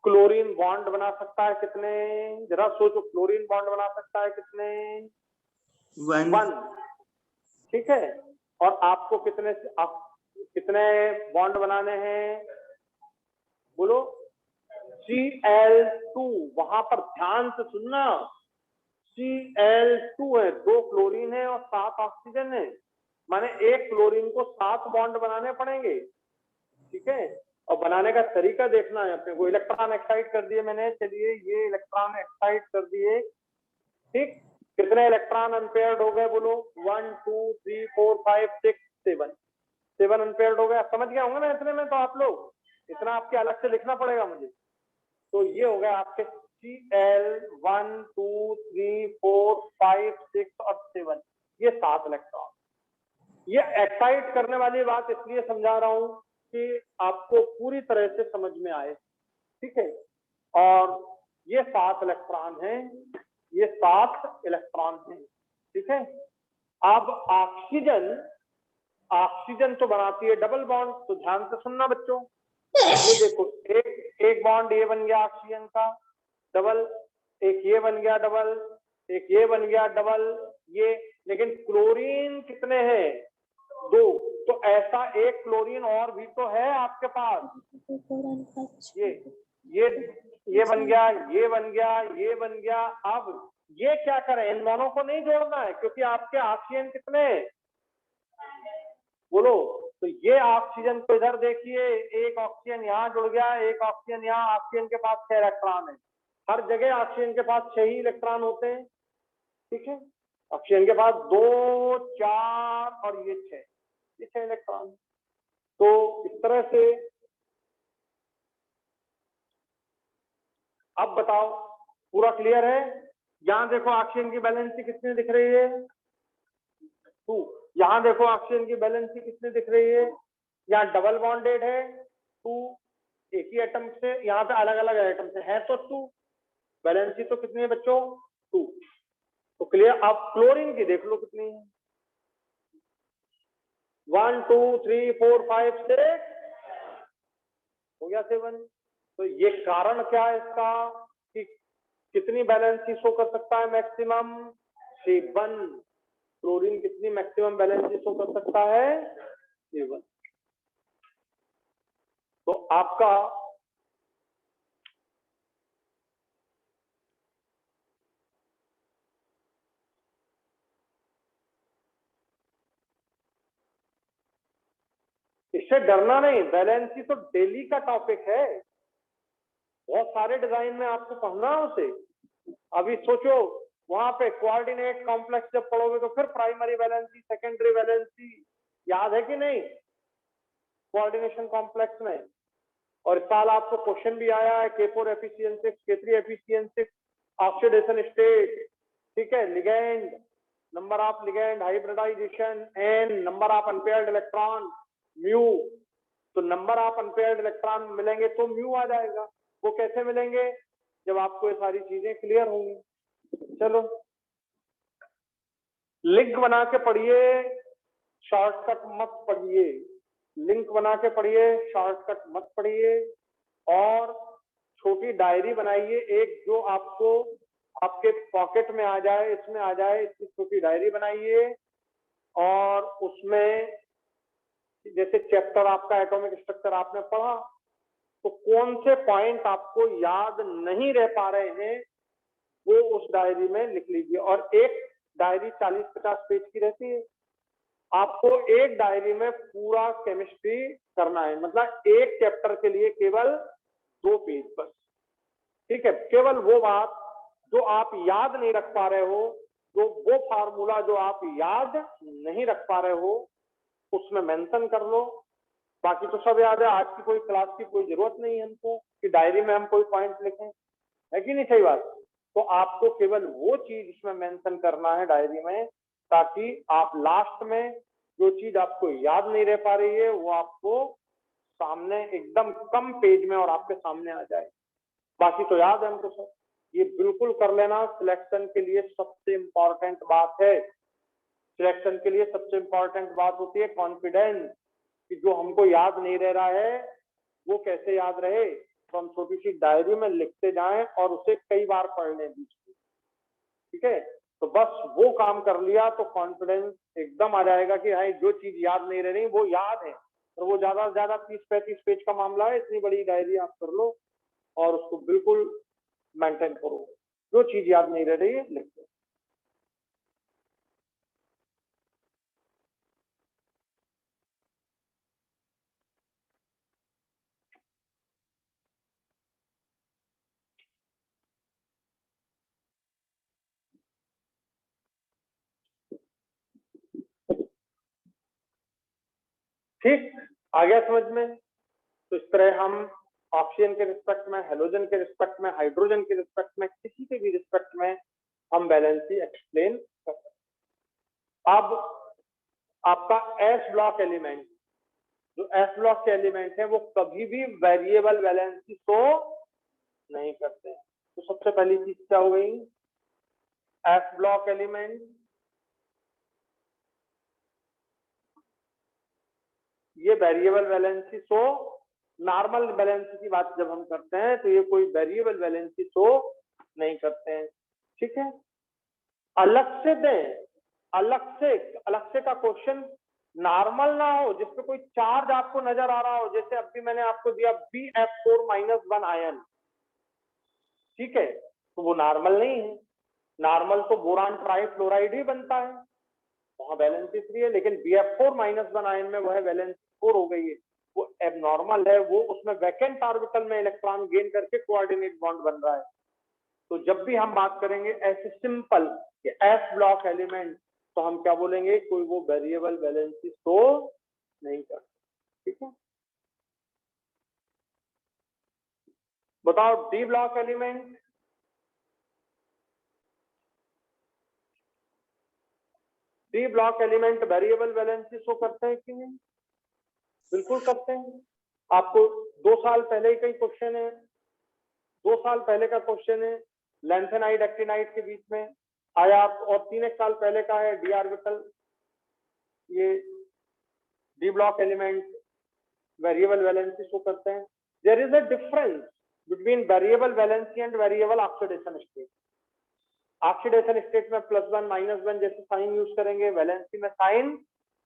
Chlorine bond बना सकता है कितने? जरा सोचो, क्लोरीन बॉन्ड बना सकता है कितने? 1, ठीक है? और आपको कितने बॉन्ड बनाने हैं? बोलो। Cl2, वहां पर ध्यान से सुनना, Cl2 है, 2 क्लोरीन है और 7 ऑक्सीजन है, माने एक क्लोरीन को 7 बॉन्ड बनाने पड़ेंगे, ठीक है? और बनाने का तरीका देखना है अपने को। इलेक्ट्रॉन एक्साइट कर दिए मैंने, चलिए ये इलेक्ट्रॉन एक्साइट कर दिए, ठीक? कितने इलेक्ट्रॉन अनपेयर्ड हो गए? बोलो 1 2 3 4 5 6 7। 7 अनपेयर्ड हो गया, समझ गया होंगे ना इतने में, तो आप लोग इतना आपके अलग से लिखना पड़ेगा मुझे। तो ये हो गया आपके Cl 1 2 3 4 5 6 और 7, ये 7 इलेक्ट्रॉन। ये एक्साइट करने वाली बात इसलिए समझा रहा हूं कि आपको पूरी तरह से समझ में आए, ठीक है। और ये 7 इलेक्ट्रॉन हैं, ये 7 इलेक्ट्रॉन हैं, ठीक है। अब ऑक्सीजन तो बनाती है डबल बॉन्ड, तो ध्यान से सुनना बच्चों। ये देखो, एक बॉन्ड ये बन गया ऑक्सीजन का डबल, एक ये बन गया डबल, एक ये बन गया डबल, ये। लेकिन क्लोरीन कितने हैं? 2। तो ऐसा एक क्लोरीन और भी तो है आपके पास। ये बन गया, ये बन गया, ये बन गया। अब ये क्या करें? इन दोनों को नहीं जोड़ना है, क्योंकि आपके ऑक्सीजन कितने हैं? बोलो। तो ये ऑक्सीजन को इधर देखिए, एक ऑक्सीजन यहाँ जुड़ गया, एक ऑक्सीजन यहाँ। ऑक्सीजन के पास 6 इलेक्ट्रॉन है। हर जगह ऑक्सीजन के पास 6 ही इलेक्ट्रॉन होते हैं, ठीक है। ऑक्सीजन के पास 2 4 और ये 6, ये 6 इलेक्ट्रॉन। तो इस तरह से अब बताओ, पूरा क्लियर है? यहां देखो ऑक्सीजन की वैलेंसी कितनी दिख रही है? 2। यहां देखो ऑक्सीजन की वैलेंसी कितनी दिख रही है? यहाँ डबल बॉन्डेड है 2, एक ही एटम से, यहाँ पे अलग अलग एटम से है तो 2। वैलेंसी तो कितनी है बच्चों? 2। तो क्लियर। अब क्लोरीन की देख लो कितनी है? 1 2 3 4 5 6, हो गया 7। तो ये कारण क्या है इसका कि कितनी बैलेंसी शो कर सकता है? मैक्सिमम 7। क्लोरीन कितनी मैक्सिमम बैलेंसी शो कर सकता है? 7। तो आपका इससे डरना नहीं, बैलेंसी तो डेली का टॉपिक है, बहुत सारे डिजाइन में आपको पढ़ना है उसे। अभी सोचो, वहां पे कोऑर्डिनेट कॉम्प्लेक्स जब पढ़ोगे तो फिर प्राइमरी वैलेंसी, सेकेंडरी वैलेंसी, याद है कि नहीं कोऑर्डिनेशन कॉम्प्लेक्स में? और इस साल आपको क्वेश्चन भी आया है, K4 efficiency, K3 efficiency, oxidation state, ठीक है, ligand, number of ligand, hybridisation, n, number of unpaired electron, mu. तो नंबर ऑफ अनपेयर्ड इलेक्ट्रॉन मिलेंगे तो म्यू आ जाएगा। वो कैसे मिलेंगे? जब आपको ये सारी चीजें क्लियर होंगी। चलो, लिंक बना के पढ़िए, शॉर्टकट मत पढ़िए। लिंक बना के पढ़िए, शॉर्टकट मत पढ़िए। और छोटी डायरी बनाइए एक, जो आपको आपके पॉकेट में आ जाए, इसमें आ जाए, इसकी छोटी डायरी बनाइए। और उसमें जैसे चैप्टर आपका एटॉमिक स्ट्रक्चर आपने पढ़ा, तो कौन से पॉइंट आपको याद नहीं रह पा रहे हैं वो उस डायरी में लिख लीजिए। और एक डायरी 40-50 पेज की रहती है। आपको एक डायरी में पूरा केमिस्ट्री करना है, मतलब एक चैप्टर के लिए केवल 2 पेज बस, ठीक है। केवल वो बात जो आप याद नहीं रख पा रहे हो, तो वो फार्मूला जो आप याद नहीं रख पा रहे हो उसमें मेंशन कर लो। बाकी तो सब याद है। आज की कोई क्लास की कोई जरूरत नहीं है हमको कि डायरी में हम कोई पॉइंट लिखें, है कि नहीं? सही बात। तो आपको केवल वो चीज इसमें मेंशन करना है डायरी में, ताकि आप लास्ट में जो चीज आपको याद नहीं रह पा रही है वो आपको सामने एकदम कम पेज में और आपके सामने आ जाए। बाकी तो याद है हमको सब। ये बिल्कुल कर लेना, सिलेक्शन के लिए सबसे इंपॉर्टेंट बात है। सिलेक्शन के लिए सबसे इंपॉर्टेंट बात होती है कॉन्फिडेंस, कि जो हमको याद नहीं रह रहा है वो कैसे याद रहे। तो हम छोटी सी डायरी में लिखते जाएं और उसे कई बार पढ़ लें बीच में, ठीक है। तो बस वो काम कर लिया तो कॉन्फिडेंस एकदम आ जाएगा कि हाँ, जो चीज याद नहीं रह रही वो याद है। और वो ज्यादा से ज्यादा 30-35 पेज का मामला है, इतनी बड़ी डायरी आप कर लो और उसको बिल्कुल मेंटेन करो। जो चीज याद नहीं रह रही है लिख दो। ठीक, आ गया समझ में? तो इस तरह हम ऑक्सीजन के रिस्पेक्ट में, हेलोजन के रिस्पेक्ट में, हाइड्रोजन के रिस्पेक्ट में, किसी के भी रिस्पेक्ट में हम वैलेंसी एक्सप्लेन कर सकते हैं। अब आपका एस ब्लॉक एलिमेंट, जो एस ब्लॉक के एलिमेंट है वो कभी भी वेरिएबल वैलेंसी शो नहीं करते हैं। तो सबसे पहली चीज क्या हो गई? एस ब्लॉक एलिमेंट ये variable valency show, normal valency की बात जब हम करते हैं तो ये कोई वेरिएबल वैलेंसी शो नहीं करते हैं। ठीक है, अलग से दें, अलग से का क्वेश्चन नॉर्मल ना हो, जिसपे कोई चार्ज आपको नजर आ रहा हो, जैसे अभी मैंने आपको दिया BF4-1 आयन, ठीक है, तो वो नॉर्मल नहीं है। नॉर्मल तो बोरान ट्राइफ्लोराइड ही बनता है, वहां वैलेंसी 3 है, लेकिन BF4-1 आयन में वह वैलेंसी 4 हो गई है, वो एबनॉर्मल है, वो उसमें वैकेंट ऑर्बिटल में इलेक्ट्रॉन गेन करके कोऑर्डिनेट बॉन्ड बन रहा है। तो जब भी हम बात करेंगे ऐसे सिंपल एस ब्लॉक एलिमेंट, तो हम क्या बोलेंगे? कोई वो वेरिएबल वैलेंसी शो नहीं करते। ठीक है, बताओ D block element, D block element variable valency show करते हैं कि नहीं? बिल्कुल करते हैं। आपको 2 साल पहले ही कई क्वेश्चन है, 2 साल पहले का क्वेश्चन है लैंथेनाइड एक्टिनाइड के बीच में आया, और 3 साल पहले का है डी ऑर्बिटल। ये D block element variable valency show करते हैं। There is a difference between variable valency and variable oxidation state. Oxidation state में +1 -1 जैसे साइन यूज करेंगे, वैलेंसी में साइन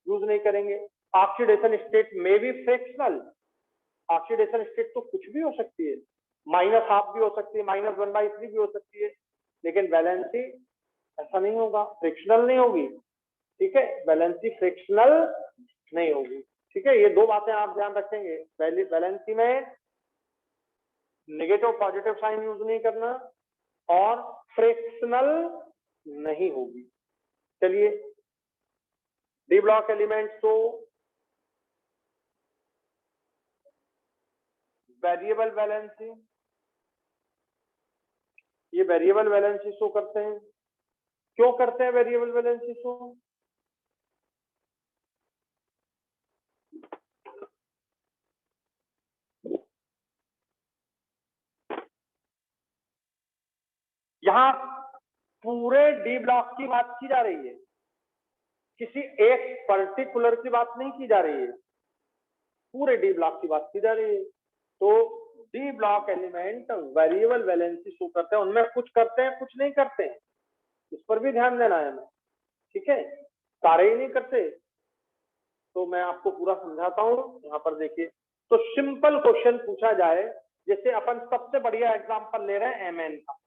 यूज नहीं करेंगे। ऑक्सीडेशन स्टेट में भी फ्रैक्शनल, ऑक्सीडेशन स्टेट तो कुछ भी हो सकती है, -½ भी हो सकती है, -1/3 भी हो सकती है, लेकिन वैलेंसी ऐसा नहीं होगा, फ्रिक्शनल नहीं होगी। ठीक है, वैलेंसी फ्रिक्शनल नहीं होगी। ठीक है, ये 2 बातें आप ध्यान रखेंगे, वैलेंसी में नेगेटिव पॉजिटिव साइन यूज नहीं करना और फ्रिक्शनल नहीं होगी। चलिए, डी ब्लॉक एलिमेंट्स तो वेरिएबल वैलेंसी, ये वेरिएबल वैलेंसी शो करते हैं। क्यों करते हैं वेरिएबल वैलेंसी शो? यहां पूरे डी ब्लॉक की बात की जा रही है, किसी एक पर्टिकुलर की बात नहीं की जा रही है, पूरे डी ब्लॉक की बात की जा रही है। तो D block element variable valency show करते हैं, उनमें कुछ करते हैं कुछ नहीं करते हैं, इस पर भी ध्यान देना है हमें। ठीक है, सारे ही नहीं करते, तो मैं आपको पूरा समझाता हूं। यहाँ पर देखिए, तो सिंपल क्वेश्चन पूछा जाए, जैसे अपन सबसे बढ़िया एग्जांपल ले रहे हैं एमएन का,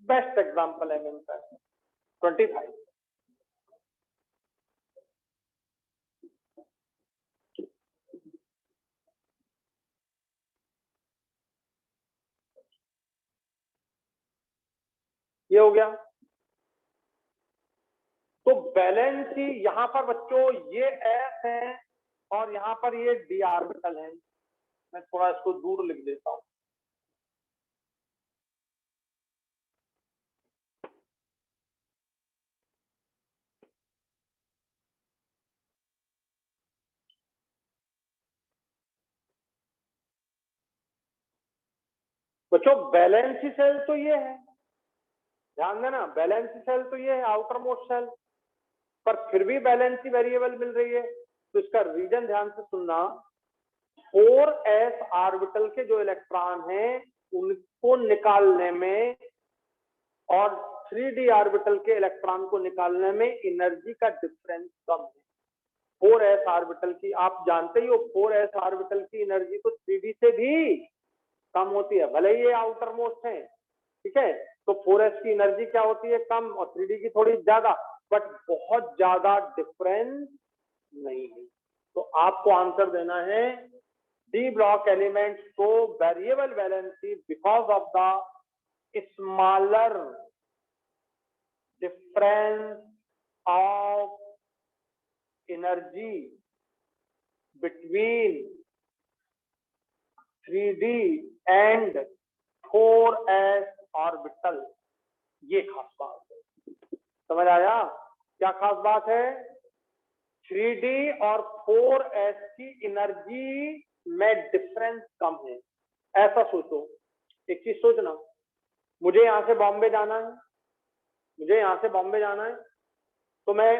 बेस्ट एग्जांपल एमएन का 25। ये हो गया। तो वैलेंसी यहां पर बच्चों ये एस है और यहां पर ये डी ऑर्बिटल है। मैं थोड़ा इसको दूर लिख देता हूं। बच्चों वैलेंसी सेल तो ये है, ध्यान देना, वैलेंसी सेल तो ये है आउटर मोस्ट सेल, पर फिर भी वैलेंसी वेरिएबल मिल रही है। तो इसका रीजन ध्यान से सुनना, 4s ऑर्बिटल के जो इलेक्ट्रॉन हैं उनको निकालने में और 3d ऑर्बिटल के इलेक्ट्रॉन को निकालने में एनर्जी का डिफरेंस कम है। 4s ऑर्बिटल की आप जानते ही हो, 4s ऑर्बिटल की एनर्जी तो 3d से भी कम होती है, भले ही ये आउटर मोस्ट है। ठीक है, तो 4s की एनर्जी क्या होती है? कम, और 3d की थोड़ी ज्यादा, बट बहुत ज्यादा डिफरेंस नहीं है। तो आपको आंसर देना है डी ब्लॉक एलिमेंट्स को variable valency because of the smaller difference of energy between 3d and 4s orbital. ये खास बात है, समझ आया क्या खास बात है? 3d और 4s की एनर्जी में डिफरेंस कम है। ऐसा सोचो, एक चीज सोचना, मुझे यहां से बॉम्बे जाना है, मुझे यहां से बॉम्बे जाना है, तो मैं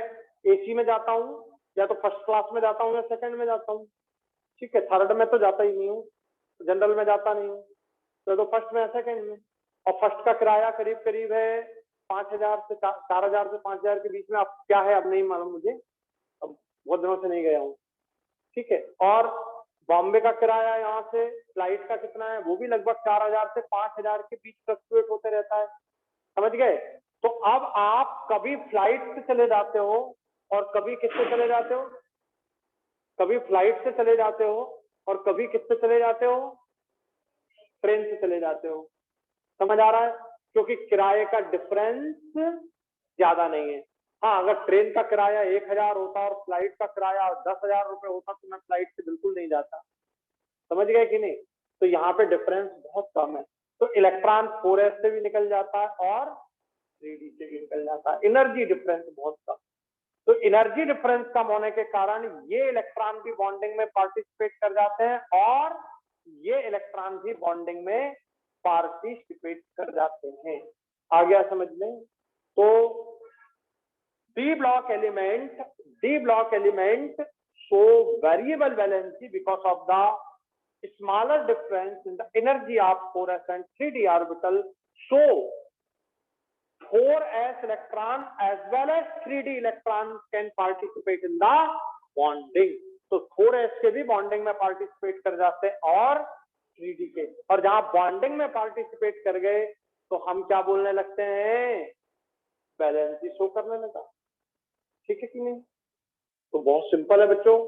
एसी में जाता हूँ या तो फर्स्ट क्लास में जाता हूँ या सेकंड में जाता हूँ, ठीक है। थर्ड में तो जाता ही नहीं हूँ, जनरल में जाता नहीं हूँ, तो फर्स्ट में है, सेकंड में। और फर्स्ट का किराया करीब करीब है 5,000 से 4,000 से 5,000 के बीच में। अब क्या है अब नहीं मालूम मुझे, अब बहुत दिनों से नहीं गया हूँ, ठीक है। और बॉम्बे का किराया यहाँ से फ्लाइट का कितना है, वो भी लगभग 4,000 से 5,000 के बीच फ्लक्चुएट होते रहता है, समझ गए। तो अब आप कभी फ्लाइट से चले जाते हो और कभी किससे चले जाते हो, कभी फ्लाइट से चले जाते हो और कभी किससे चले जाते हो, ट्रेन से चले जाते हो। समझ आ रहा है, क्योंकि किराए का डिफरेंस ज्यादा नहीं है। हाँ, अगर ट्रेन का किराया 1,000 होता और फ्लाइट का किराया 10,000 रुपए होता तो मैं फ्लाइट से बिल्कुल नहीं जाता, समझ गए कि नहीं। तो यहाँ पे डिफरेंस बहुत कम है, तो इलेक्ट्रॉन 4s से भी निकल जाता है और 3d से भी निकल जाता है, एनर्जी डिफरेंस बहुत कम। तो एनर्जी डिफरेंस कम होने के कारण ये इलेक्ट्रॉन भी बॉन्डिंग में पार्टिसिपेट कर जाते हैं और ये इलेक्ट्रॉन भी बॉन्डिंग में पार्टिसिपेट कर जाते हैं। आ गया समझ में। तो D block element show variable valency because of the smaller difference in the energy of 4s and 3d orbital. So 4s electron as well as 3d electron can participate in the bonding. तो 4s के भी बॉन्डिंग में पार्टिसिपेट कर जाते हैं और 3d के, और जहां बॉन्डिंग में पार्टिसिपेट कर गए तो हम क्या बोलने लगते हैं, बैलेंस शो करने लगा, ठीक है कि नहीं। तो बहुत सिंपल है बच्चों,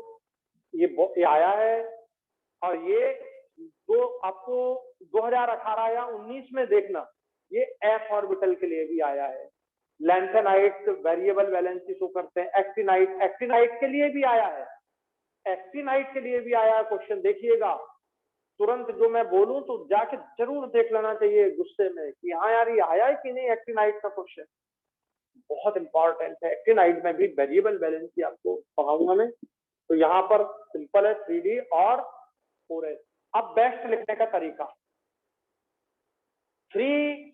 ये आया है और ये जो आपको 2018 या 19 में देखना, ये एफ ऑर्बिटल के लिए भी आया है। लैंथेनाइट वेरिएबल वैलेंसी शो करते हैं, एक्टिनाइट के लिए भी आया है, एक्टिनाइट के लिए भी आया है क्वेश्चन। देखिएगा तुरंत जो मैं बोलूं तो जाके जरूर देख लेना चाहिए गुस्से में कि हाँ यार ये आया है कि नहीं एक्टिनाइट का क्वेश्चन, बहुत इंपॉर्टेंट है। एक्टिनाइट में भी वेरिएबल वैलेंसी आपको पढ़ाऊंगा मैं। तो यहाँ पर सिंपल है 3d और 4s। अब बेस्ट लिखने का तरीका, 3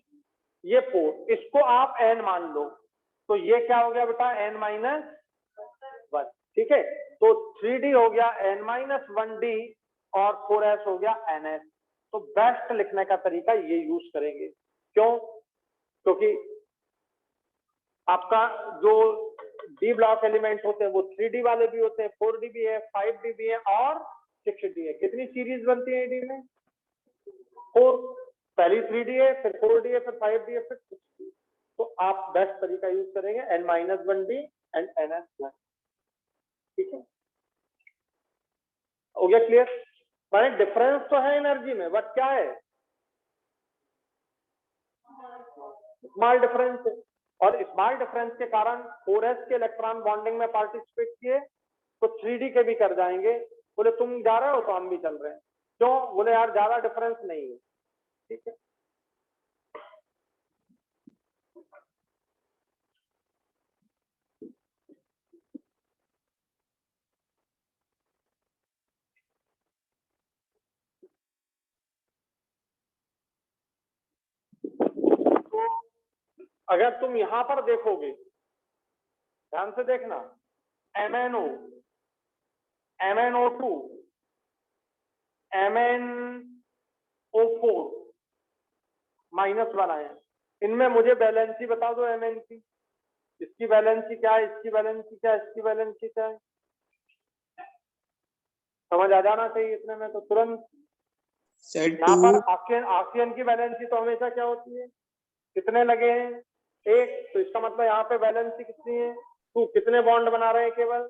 ये 4, इसको आप n मान लो, तो ये क्या हो गया बेटा n-1, ठीक है। तो 3d हो गया n-1d और 4s हो गया ns। तो बेस्ट लिखने का तरीका ये यूज करेंगे, क्यों? क्योंकि आपका जो डी ब्लॉक एलिमेंट होते हैं वो 3d वाले भी होते हैं, 4d भी है, 5d भी है और 6d है। कितनी सीरीज बनती है डी में? 4। पहली 3d है, फिर 4d है, फिर 5d है, फिर 6d। तो आप बेस्ट तरीका यूज करेंगे n-1d एंड ns+, ठीक है। हो गया क्लियर? माने डिफरेंस तो है एनर्जी में, बट क्या है, स्मॉल डिफरेंस है। और स्मॉल डिफरेंस के कारण 4s के इलेक्ट्रॉन बॉन्डिंग में पार्टिसिपेट किए तो 3d के भी कर जाएंगे। बोले तुम जा रहे हो तो हम भी चल रहे हैं, क्यों? बोले यार ज्यादा डिफरेंस नहीं है, ठीक है। तो अगर तुम यहां पर देखोगे, ध्यान से देखना, MnO, MnO2, MnO4 -1 आए, इनमें मुझे बैलेंसी बता दो Mn की। इसकी बैलेंसी क्या है, इसकी बैलेंसी क्या है, इसकी बैलेंसी क्या है, समझ आ जाना चाहिए इतने में तो तुरंत। यहाँ पर ऑक्सीजन की बैलेंसी तो हमेशा क्या होती है, कितने लगे हैं, 1, तो इसका मतलब यहाँ पे बैलेंसी कितनी है, 2। कितने बॉन्ड बना रहे हैं, केवल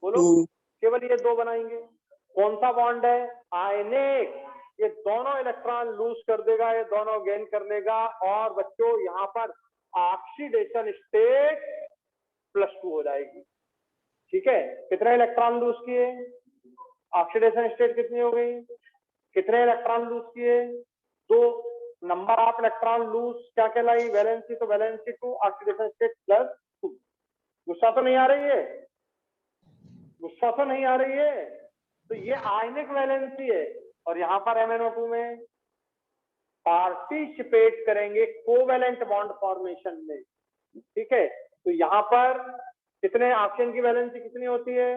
बोलो, केवल ये 2 बनाएंगे। कौन सा बॉन्ड है, आयनिक। ये दोनों इलेक्ट्रॉन लूज कर देगा, ये दोनों गेन कर लेगा, और बच्चों यहाँ पर ऑक्सीडेशन स्टेट +2 हो जाएगी। ठीक है, कितने इलेक्ट्रॉन लूज किए, ऑक्सीडेशन स्टेट कितनी हो गई, कितने इलेक्ट्रॉन लूज किए, तो नंबर ऑफ इलेक्ट्रॉन लूज क्या कहलाई, वैलेंसी, तो वैलेंसी 2, ऑक्सीडेशन स्टेट +2। गुस्सा तो नहीं आ रही है, गुस्सा तो नहीं आ रही है। तो ये आयनिक वैलेंसी है, और यहाँ पर MnO2 में पार्टिसिपेट करेंगे कोवैलेंट बॉन्ड फॉर्मेशन में, ठीक है। तो यहाँ पर कितने ऑक्सीजन की वैलेंसी कितनी होती है,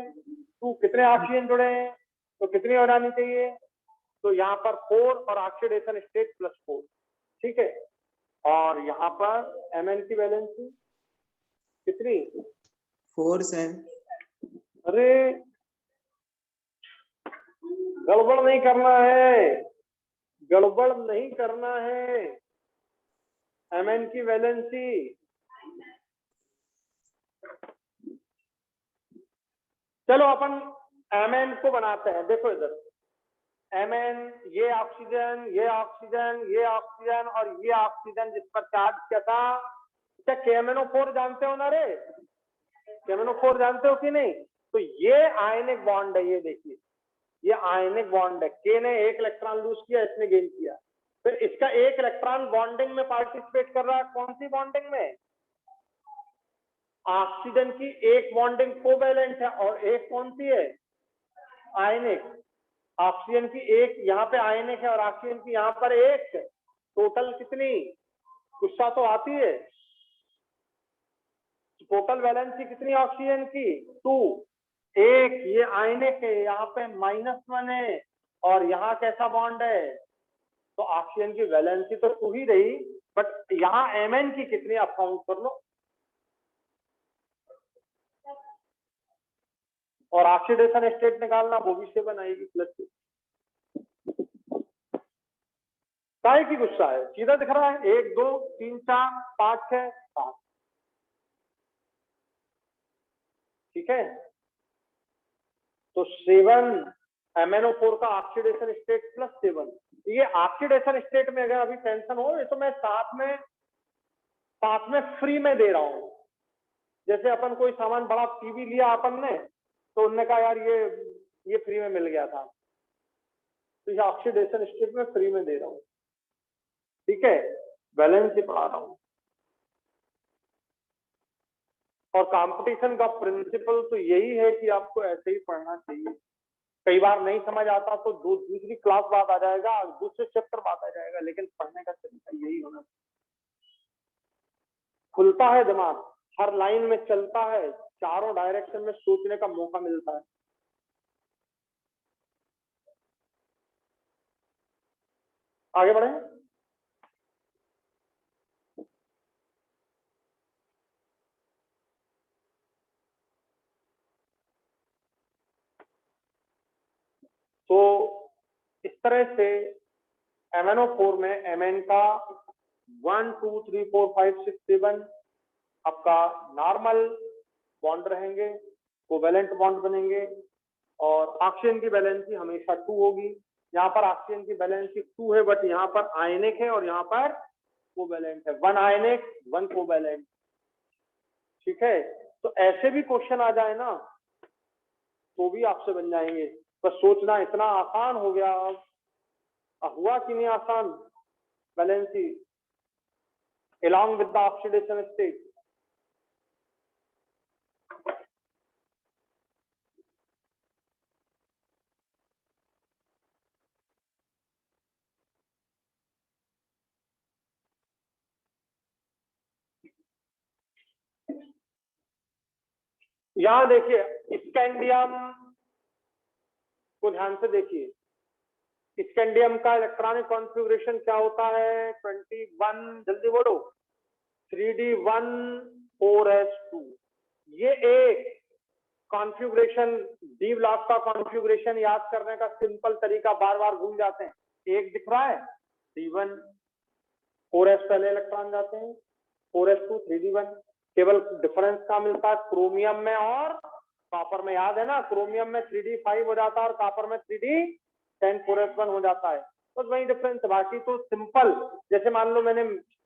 2, कितने ऑक्सीजन जुड़े हैं तो कितनी हो जानी चाहिए, तो यहाँ पर 4 और ऑक्सीडेशन स्टेट +4, ठीक है। और यहाँ पर Mn की वैलेंसी कितनी, 4 सर। अरे गड़बड़ नहीं करना है, गड़बड़ नहीं करना है। Mn की वैलेंसी चलो अपन Mn को बनाते हैं, देखो इधर Mn, ये ऑक्सीजन, ये ऑक्सीजन, ये ऑक्सीजन और ये ऑक्सीजन जिस पर चार्ज किया था, क्या KMnO4 जानते हो ना रे, KMnO4 जानते हो कि नहीं। तो ये आयनिक बॉन्ड है, ये देखिए ये आयनिक बॉन्ड है, K ने 1 इलेक्ट्रॉन लूज किया, इसने गेन किया, फिर इसका 1 इलेक्ट्रॉन बॉन्डिंग में पार्टिसिपेट कर रहा है, कौन सी बॉन्डिंग में, ऑक्सीजन की 1 बॉन्डिंग कोवैलेंट है और एक कौन सी है, आयनिक। ऑक्सीजन की 1 यहाँ पे आयनिक है और ऑक्सीजन की यहाँ पर 1, टोटल कितनी, गुस्सा तो आती है, टोटल वैलेंसी कितनी ऑक्सीजन की, 2, 1 ये आयनिक है, यहाँ पे -1 है, और यहाँ कैसा बॉन्ड है, तो ऑक्सीजन की वैलेंसी तो 2 ही रही, बट यहाँ Mn की कितनी आप काउंट कर लो, और ऑक्सीडेशन स्टेट निकालना, वो भी 7 आएगी +2। काय की गुस्सा है, सीधा दिख रहा है, 1 2 3 4 5 6 7, ठीक है। तो 7 MnO4 का ऑक्सीडेशन स्टेट +7, ये ऑक्सीडेशन स्टेट में अगर अभी टेंशन हो, ये तो मैं साथ में फ्री में दे रहा हूं। जैसे अपन कोई सामान बड़ा टीवी लिया अपन ने, तो उन्होंने कहा यार ये फ्री में मिल गया था, तो ये ऑक्सीडेशन स्टेट में फ्री में दे रहा हूं, ठीक है, बैलेंस ही पढ़ा रहा हूं। और कंपटीशन का प्रिंसिपल तो यही है कि आपको ऐसे ही पढ़ना चाहिए। कई बार नहीं समझ आता तो दूसरी क्लास बाद आ जाएगा, दूसरे चैप्टर बाद आ जाएगा, लेकिन पढ़ने का तरीका यही होना चाहिए। खुलता है दिमाग, हर लाइन में चलता है, चारों डायरेक्शन में सोचने का मौका मिलता है। आगे बढ़े। तो इस तरह से MnO4 में Mn का 1 2 3 4 5 6 7 आपका नॉर्मल बॉन्ड रहेंगे, कोवैलेंट बॉन्ड बनेंगे, और ऑक्सीजन की वैलेंसी हमेशा 2 होगी। यहाँ पर ऑक्सीजन की वैलेंसी 2 है, बट यहाँ पर आयनिक है और यहाँ पर कोवैलेंट है, 1 आयनिक 1 कोवैलेंट, ठीक है। तो ऐसे भी क्वेश्चन आ जाए ना तो भी आपसे बन जाएंगे, बस सोचना इतना आसान हो गया। अब हुआ कि नहीं आसान, valency along with the oxidation state। यहां देखिए स्कैंडियम को ध्यान से देखिए, स्कैंडियम का इलेक्ट्रॉनिक कॉन्फ़िगरेशन क्या होता है, 21, जल्दी बोलो, 3d1 4s2। ये एक कॉन्फ़िगरेशन, डी ब्लॉक का कॉन्फ़िगरेशन याद करने का सिंपल तरीका, बार बार भूल जाते हैं। एक दिख रहा है d1 4s पहले इलेक्ट्रॉन जाते हैं, 4s2 3d1, केवल डिफरेंस का मिलता है क्रोमियम में और कॉपर में, याद है ना, क्रोमियम में 3d5 हो जाता है और कॉपर में 3d10 4s1 हो जाता है, बस वही डिफरेंस। बाकी तो सिंपल, जैसे मान लो मैंने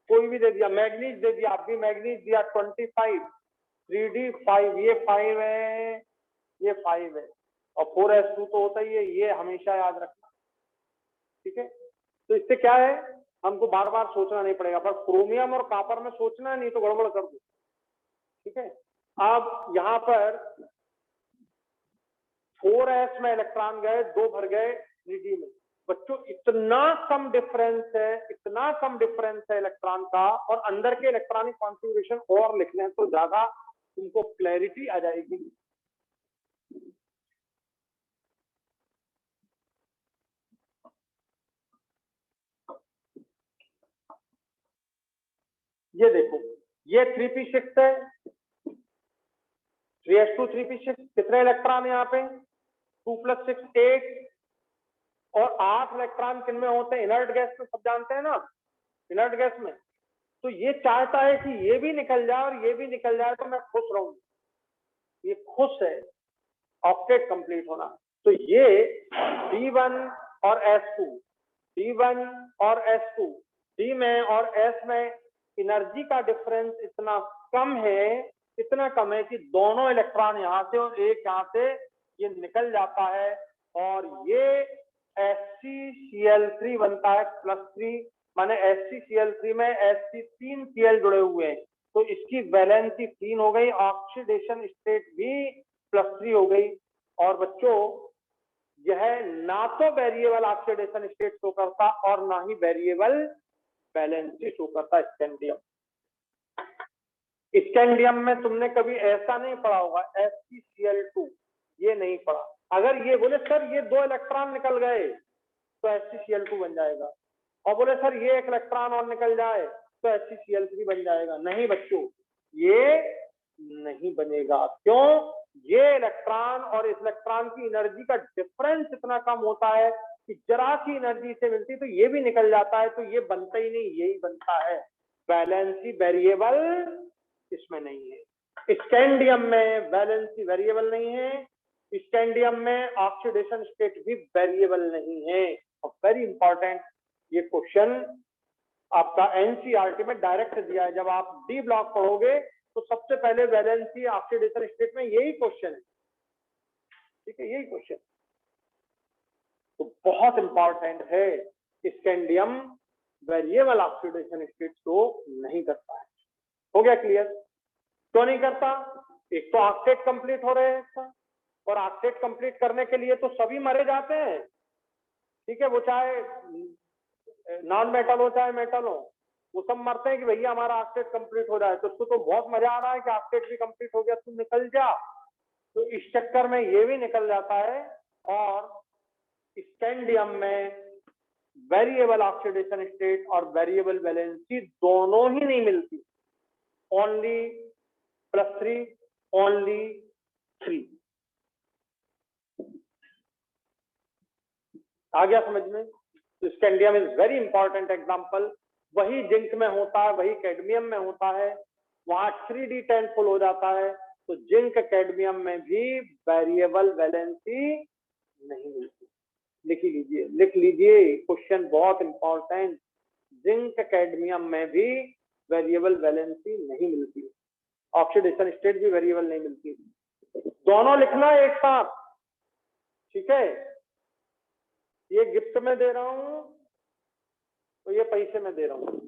कोई भी दे दिया, मैग्नीज दे दिया, आप भी मैग्नीज दिया 25 3d5, ये 5 है ये 5 है, और 4s2 तो होता ही है, ये हमेशा याद रखना। ठीक है, तो इससे क्या है, हमको बार बार सोचना नहीं पड़ेगा, पर क्रोमियम और कॉपर में सोचना नहीं तो गड़बड़ कर दो। ठीक है, अब यहाँ पर 4s में इलेक्ट्रॉन गए, 2 भर गए 3d में। बच्चों इतना कम डिफरेंस है, इतना कम डिफरेंस है इलेक्ट्रॉन का, और अंदर के इलेक्ट्रॉनिक कॉन्फ़िगरेशन और लिख लें तो ज्यादा तुमको क्लैरिटी आ जाएगी। ये देखो, ये 3p6 है, 3s2 3p6, कितने इलेक्ट्रॉन यहाँ पे, 2 + 6 8, और 8 इलेक्ट्रॉन किन में होते हैं, इनर्ट गैस में, सब जानते हैं ना, इनर्ट गैस में। तो ये चाहता है कि ये भी निकल जाए और ये भी निकल जाए तो मैं खुश रहूं, ये खुश है ऑक्टेट कंप्लीट होना। तो ये D1 और S2, D1 और S2, D में और S में एनर्जी का डिफरेंस इतना कम है, इतना कम है कि दोनों इलेक्ट्रॉन यहाँ से और एक यहाँ से ये निकल जाता है, और ये HCl3 बनता है +3, माने HCl3 में Sc3Cl जुड़े हुए हैं, तो इसकी वैलेंसी 3 हो गई, ऑक्सीडेशन स्टेट भी +3 हो गई। और बच्चों यह ना तो वेरिएबल ऑक्सीडेशन स्टेट शो करता और ना ही वेरिएबल वैलेंसी शो करता। स्कैंडियम, स्कैंडियम में तुमने कभी ऐसा नहीं पढ़ा होगा, ScCl2 ये नहीं पढ़ा। अगर ये बोले सर ये 2 इलेक्ट्रॉन निकल गए तो HCl2 बन जाएगा, और बोले सर ये 1 इलेक्ट्रॉन और निकल जाए तो HCl3 बन जाएगा। नहीं बच्चों, ये नहीं बनेगा। क्यों? ये इलेक्ट्रॉन और इस इलेक्ट्रॉन की एनर्जी का डिफरेंस इतना कम होता है कि जरा सी एनर्जी से मिलती तो ये भी निकल जाता है, तो ये बनता ही नहीं, यही बनता है। वैलेंसी वेरिएबल इसमें नहीं है। स्कैंडियम में वैलेंसी वेरिएबल नहीं है, स्कैंडियम में ऑक्सीडेशन स्टेट भी वेरिएबल नहीं है। और वेरी इंपॉर्टेंट, ये क्वेश्चन आपका एनसीईआरटी में डायरेक्ट दिया है। जब आप डी ब्लॉक पढ़ोगे तो सबसे पहले वैलेंसी ऑक्सीडेशन स्टेट में यही क्वेश्चन है। ठीक है, यही क्वेश्चन तो बहुत इंपॉर्टेंट है। स्कैंडियम वेरिएबल ऑक्सीडेशन स्टेट को नहीं करता है। हो गया क्लियर? क्यों नहीं करता? एक तो ऑक्टेट कंप्लीट हो रहे हैं इसका, और ऑक्टेट कंप्लीट करने के लिए तो सभी मरे जाते हैं। ठीक है, वो चाहे नॉन मेटल हो चाहे मेटल हो, वो सब मरते हैं कि भैया हमारा ऑक्टेट कंप्लीट हो जाए। तो उसको तो बहुत मजा आ रहा है कि ऑक्टेट भी कंप्लीट हो गया, तू निकल जा। तो इस चक्कर में ये भी निकल जाता है। और स्कैंडियम में वेरिएबल ऑक्सीडेशन स्टेट और वेरिएबल वैलेंसी दोनों ही नहीं मिलती, ओनली +3, ओनली 3। आ गया समझ में? तो scandium is very important example. वही जिंक में होता है, वही कैडमियम में होता है, वहां 3d10 फुल हो जाता है। तो जिंक कैडमियम में भी वेरिएबल वैलेंसी नहीं मिलती। लिख लीजिए, लिख लीजिए, क्वेश्चन बहुत इंपॉर्टेंट। जिंक कैडमियम में भी वेरिएबल वैलेंसी नहीं मिलती, ऑक्सीडेशन स्टेट भी वेरिएबल नहीं मिलती। दोनों लिखना एक साथ। ठीक है, ये गिफ्ट में दे रहा हूं तो ये पैसे में दे रहा हूं।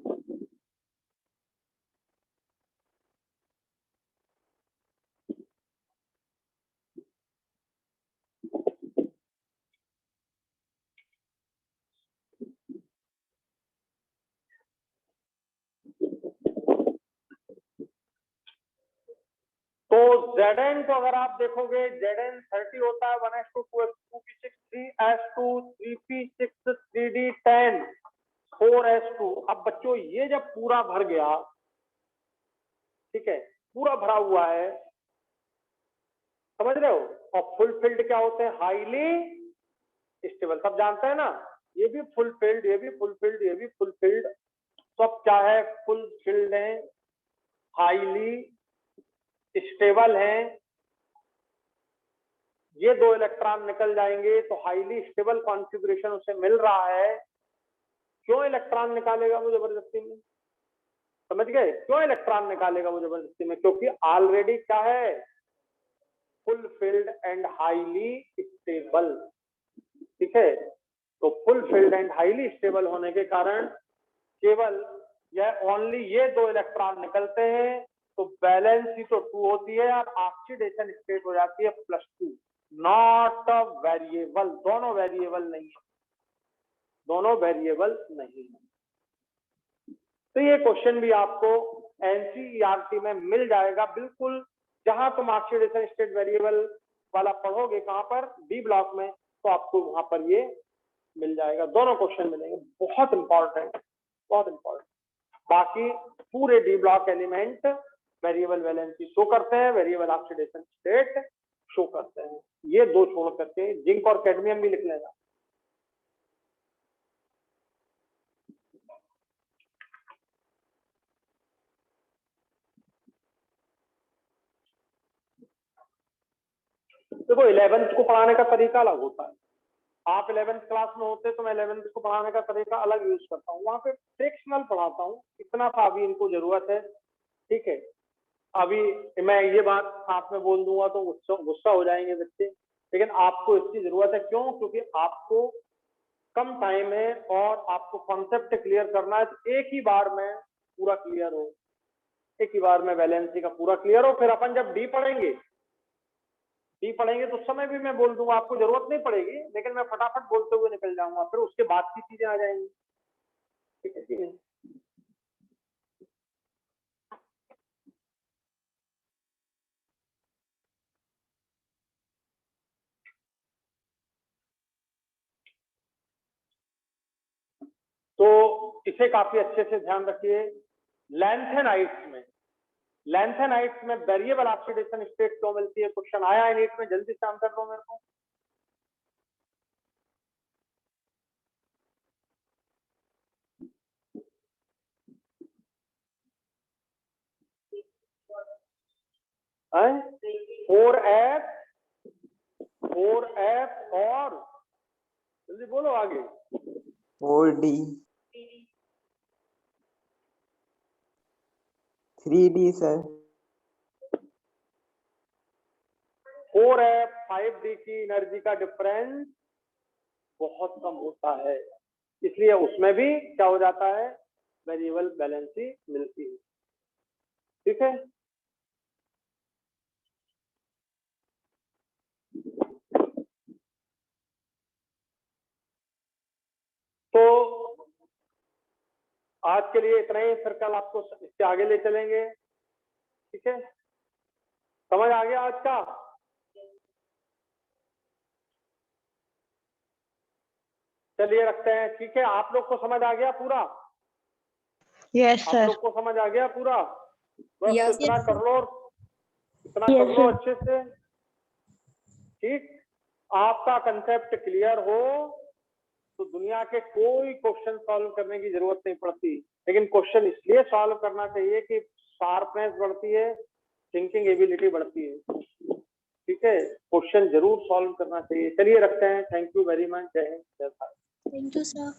तो Zn को अगर आप देखोगे, Zn 30 होता है, 1s2 2p6 3s2 3p6 3d10 4s2। अब बच्चों ये जब पूरा भर गया, ठीक है, पूरा भरा हुआ है, समझ रहे हो? और फुलफिल्ड क्या होते हैं? हाईली स्टेबल, सब जानते हैं ना। ये भी फुलफिल्ड, ये भी फुलफिल्ड, ये भी फुलफिल्ड, सब क्या है? फुलफिल्ड है, हाईली स्टेबल है। ये 2 इलेक्ट्रॉन निकल जाएंगे तो हाईली स्टेबल कॉन्फ़िगरेशन उसे मिल रहा है। क्यों इलेक्ट्रॉन निकालेगा वो जबरदस्ती में? समझ गए? क्यों इलेक्ट्रॉन निकालेगा वो जबरदस्ती में? क्योंकि ऑलरेडी क्या है? Fulfilled and highly stable. ठीक है, तो फुलफिल्ड एंड हाईली स्टेबल होने के कारण केवल यह ओनली ये दो इलेक्ट्रॉन निकलते हैं, तो वैलेंसी तो 2 होती है और ऑक्सीडेशन स्टेट हो जाती है +2। नॉट अ वेरिएबल, दोनों वेरिएबल नहीं है, दोनों वेरिएबल नहीं है। तो ये क्वेश्चन भी आपको एनसीईआरटी में मिल जाएगा बिल्कुल, जहां तुम ऑक्सीडेशन स्टेट वेरिएबल वाला पढ़ोगे, कहां पर, डी ब्लॉक में, तो आपको वहां पर ये मिल जाएगा, दोनों क्वेश्चन मिलेंगे। बहुत इंपॉर्टेंट, बहुत इंपॉर्टेंट। बाकी पूरे D block element variable valency show करते हैं, वेरिएबल ऑक्सीडेशन स्टेट शो करते हैं। ये दो छोड़ करके जिंक और कैडमियम भी लिख लेना। देखो 11th को पढ़ाने का तरीका अलग होता है। आप 11th क्लास में होते तो मैं 11th को पढ़ाने का तरीका अलग यूज करता हूँ, वहां पे फ्रैक्शनल पढ़ाता हूँ, इतना सा अभी इनको जरूरत है। ठीक है, अभी मैं ये बात साथ में बोल दूंगा तो गुस्सा हो जाएंगे बच्चे, लेकिन आपको इसकी जरूरत है। क्यों? क्योंकि आपको कम टाइम है और आपको कॉन्सेप्ट क्लियर करना है, तो एक ही बार में पूरा क्लियर हो, एक ही बार में वैलेंसी का पूरा क्लियर हो। फिर अपन जब डी पढ़ेंगे तो उस समय भी मैं बोल दूंगा, आपको जरूरत नहीं पड़ेगी, लेकिन मैं फटाफट बोलते हुए निकल जाऊंगा, फिर उसके बाद की चीजें आ जाएंगी। ठीक है कि नहीं? तो इसे काफी अच्छे से ध्यान रखिए। लैंथेनाइट्स में वेरिएबल ऑक्सीडेशन स्टेट क्यों मिलती है? क्वेश्चन आया है नीट में, जल्दी से आंसर दो मेरे को। है 4F और जल्दी बोलो आगे। 4D 3D sir. 4F 5D की एनर्जी का डिफरेंस बहुत कम होता है, इसलिए उसमें भी क्या हो जाता है, वेरिएबल वैलेंसी मिलती है। ठीक है, तो आज के लिए इतना ही, फिर कल आपको इससे आगे ले चलेंगे। ठीक है, समझ आ गया आज का? चलिए रखते हैं। ठीक है, आप लोग को समझ आ गया पूरा? यस आप सर। लोग को समझ आ गया पूरा? बस Yes, इतना yes, कर लो, इतना Yes, कर लो sir. अच्छे से। ठीक, आपका कंसेप्ट क्लियर हो तो दुनिया के कोई क्वेश्चन सॉल्व करने की जरूरत नहीं पड़ती, लेकिन क्वेश्चन इसलिए सॉल्व करना चाहिए कि शार्पनेस बढ़ती है, थिंकिंग एबिलिटी बढ़ती है। ठीक है, क्वेश्चन जरूर सॉल्व करना चाहिए। चलिए रखते हैं। Thank you very much. जय हिंद, जय भारत। Thank you, sir.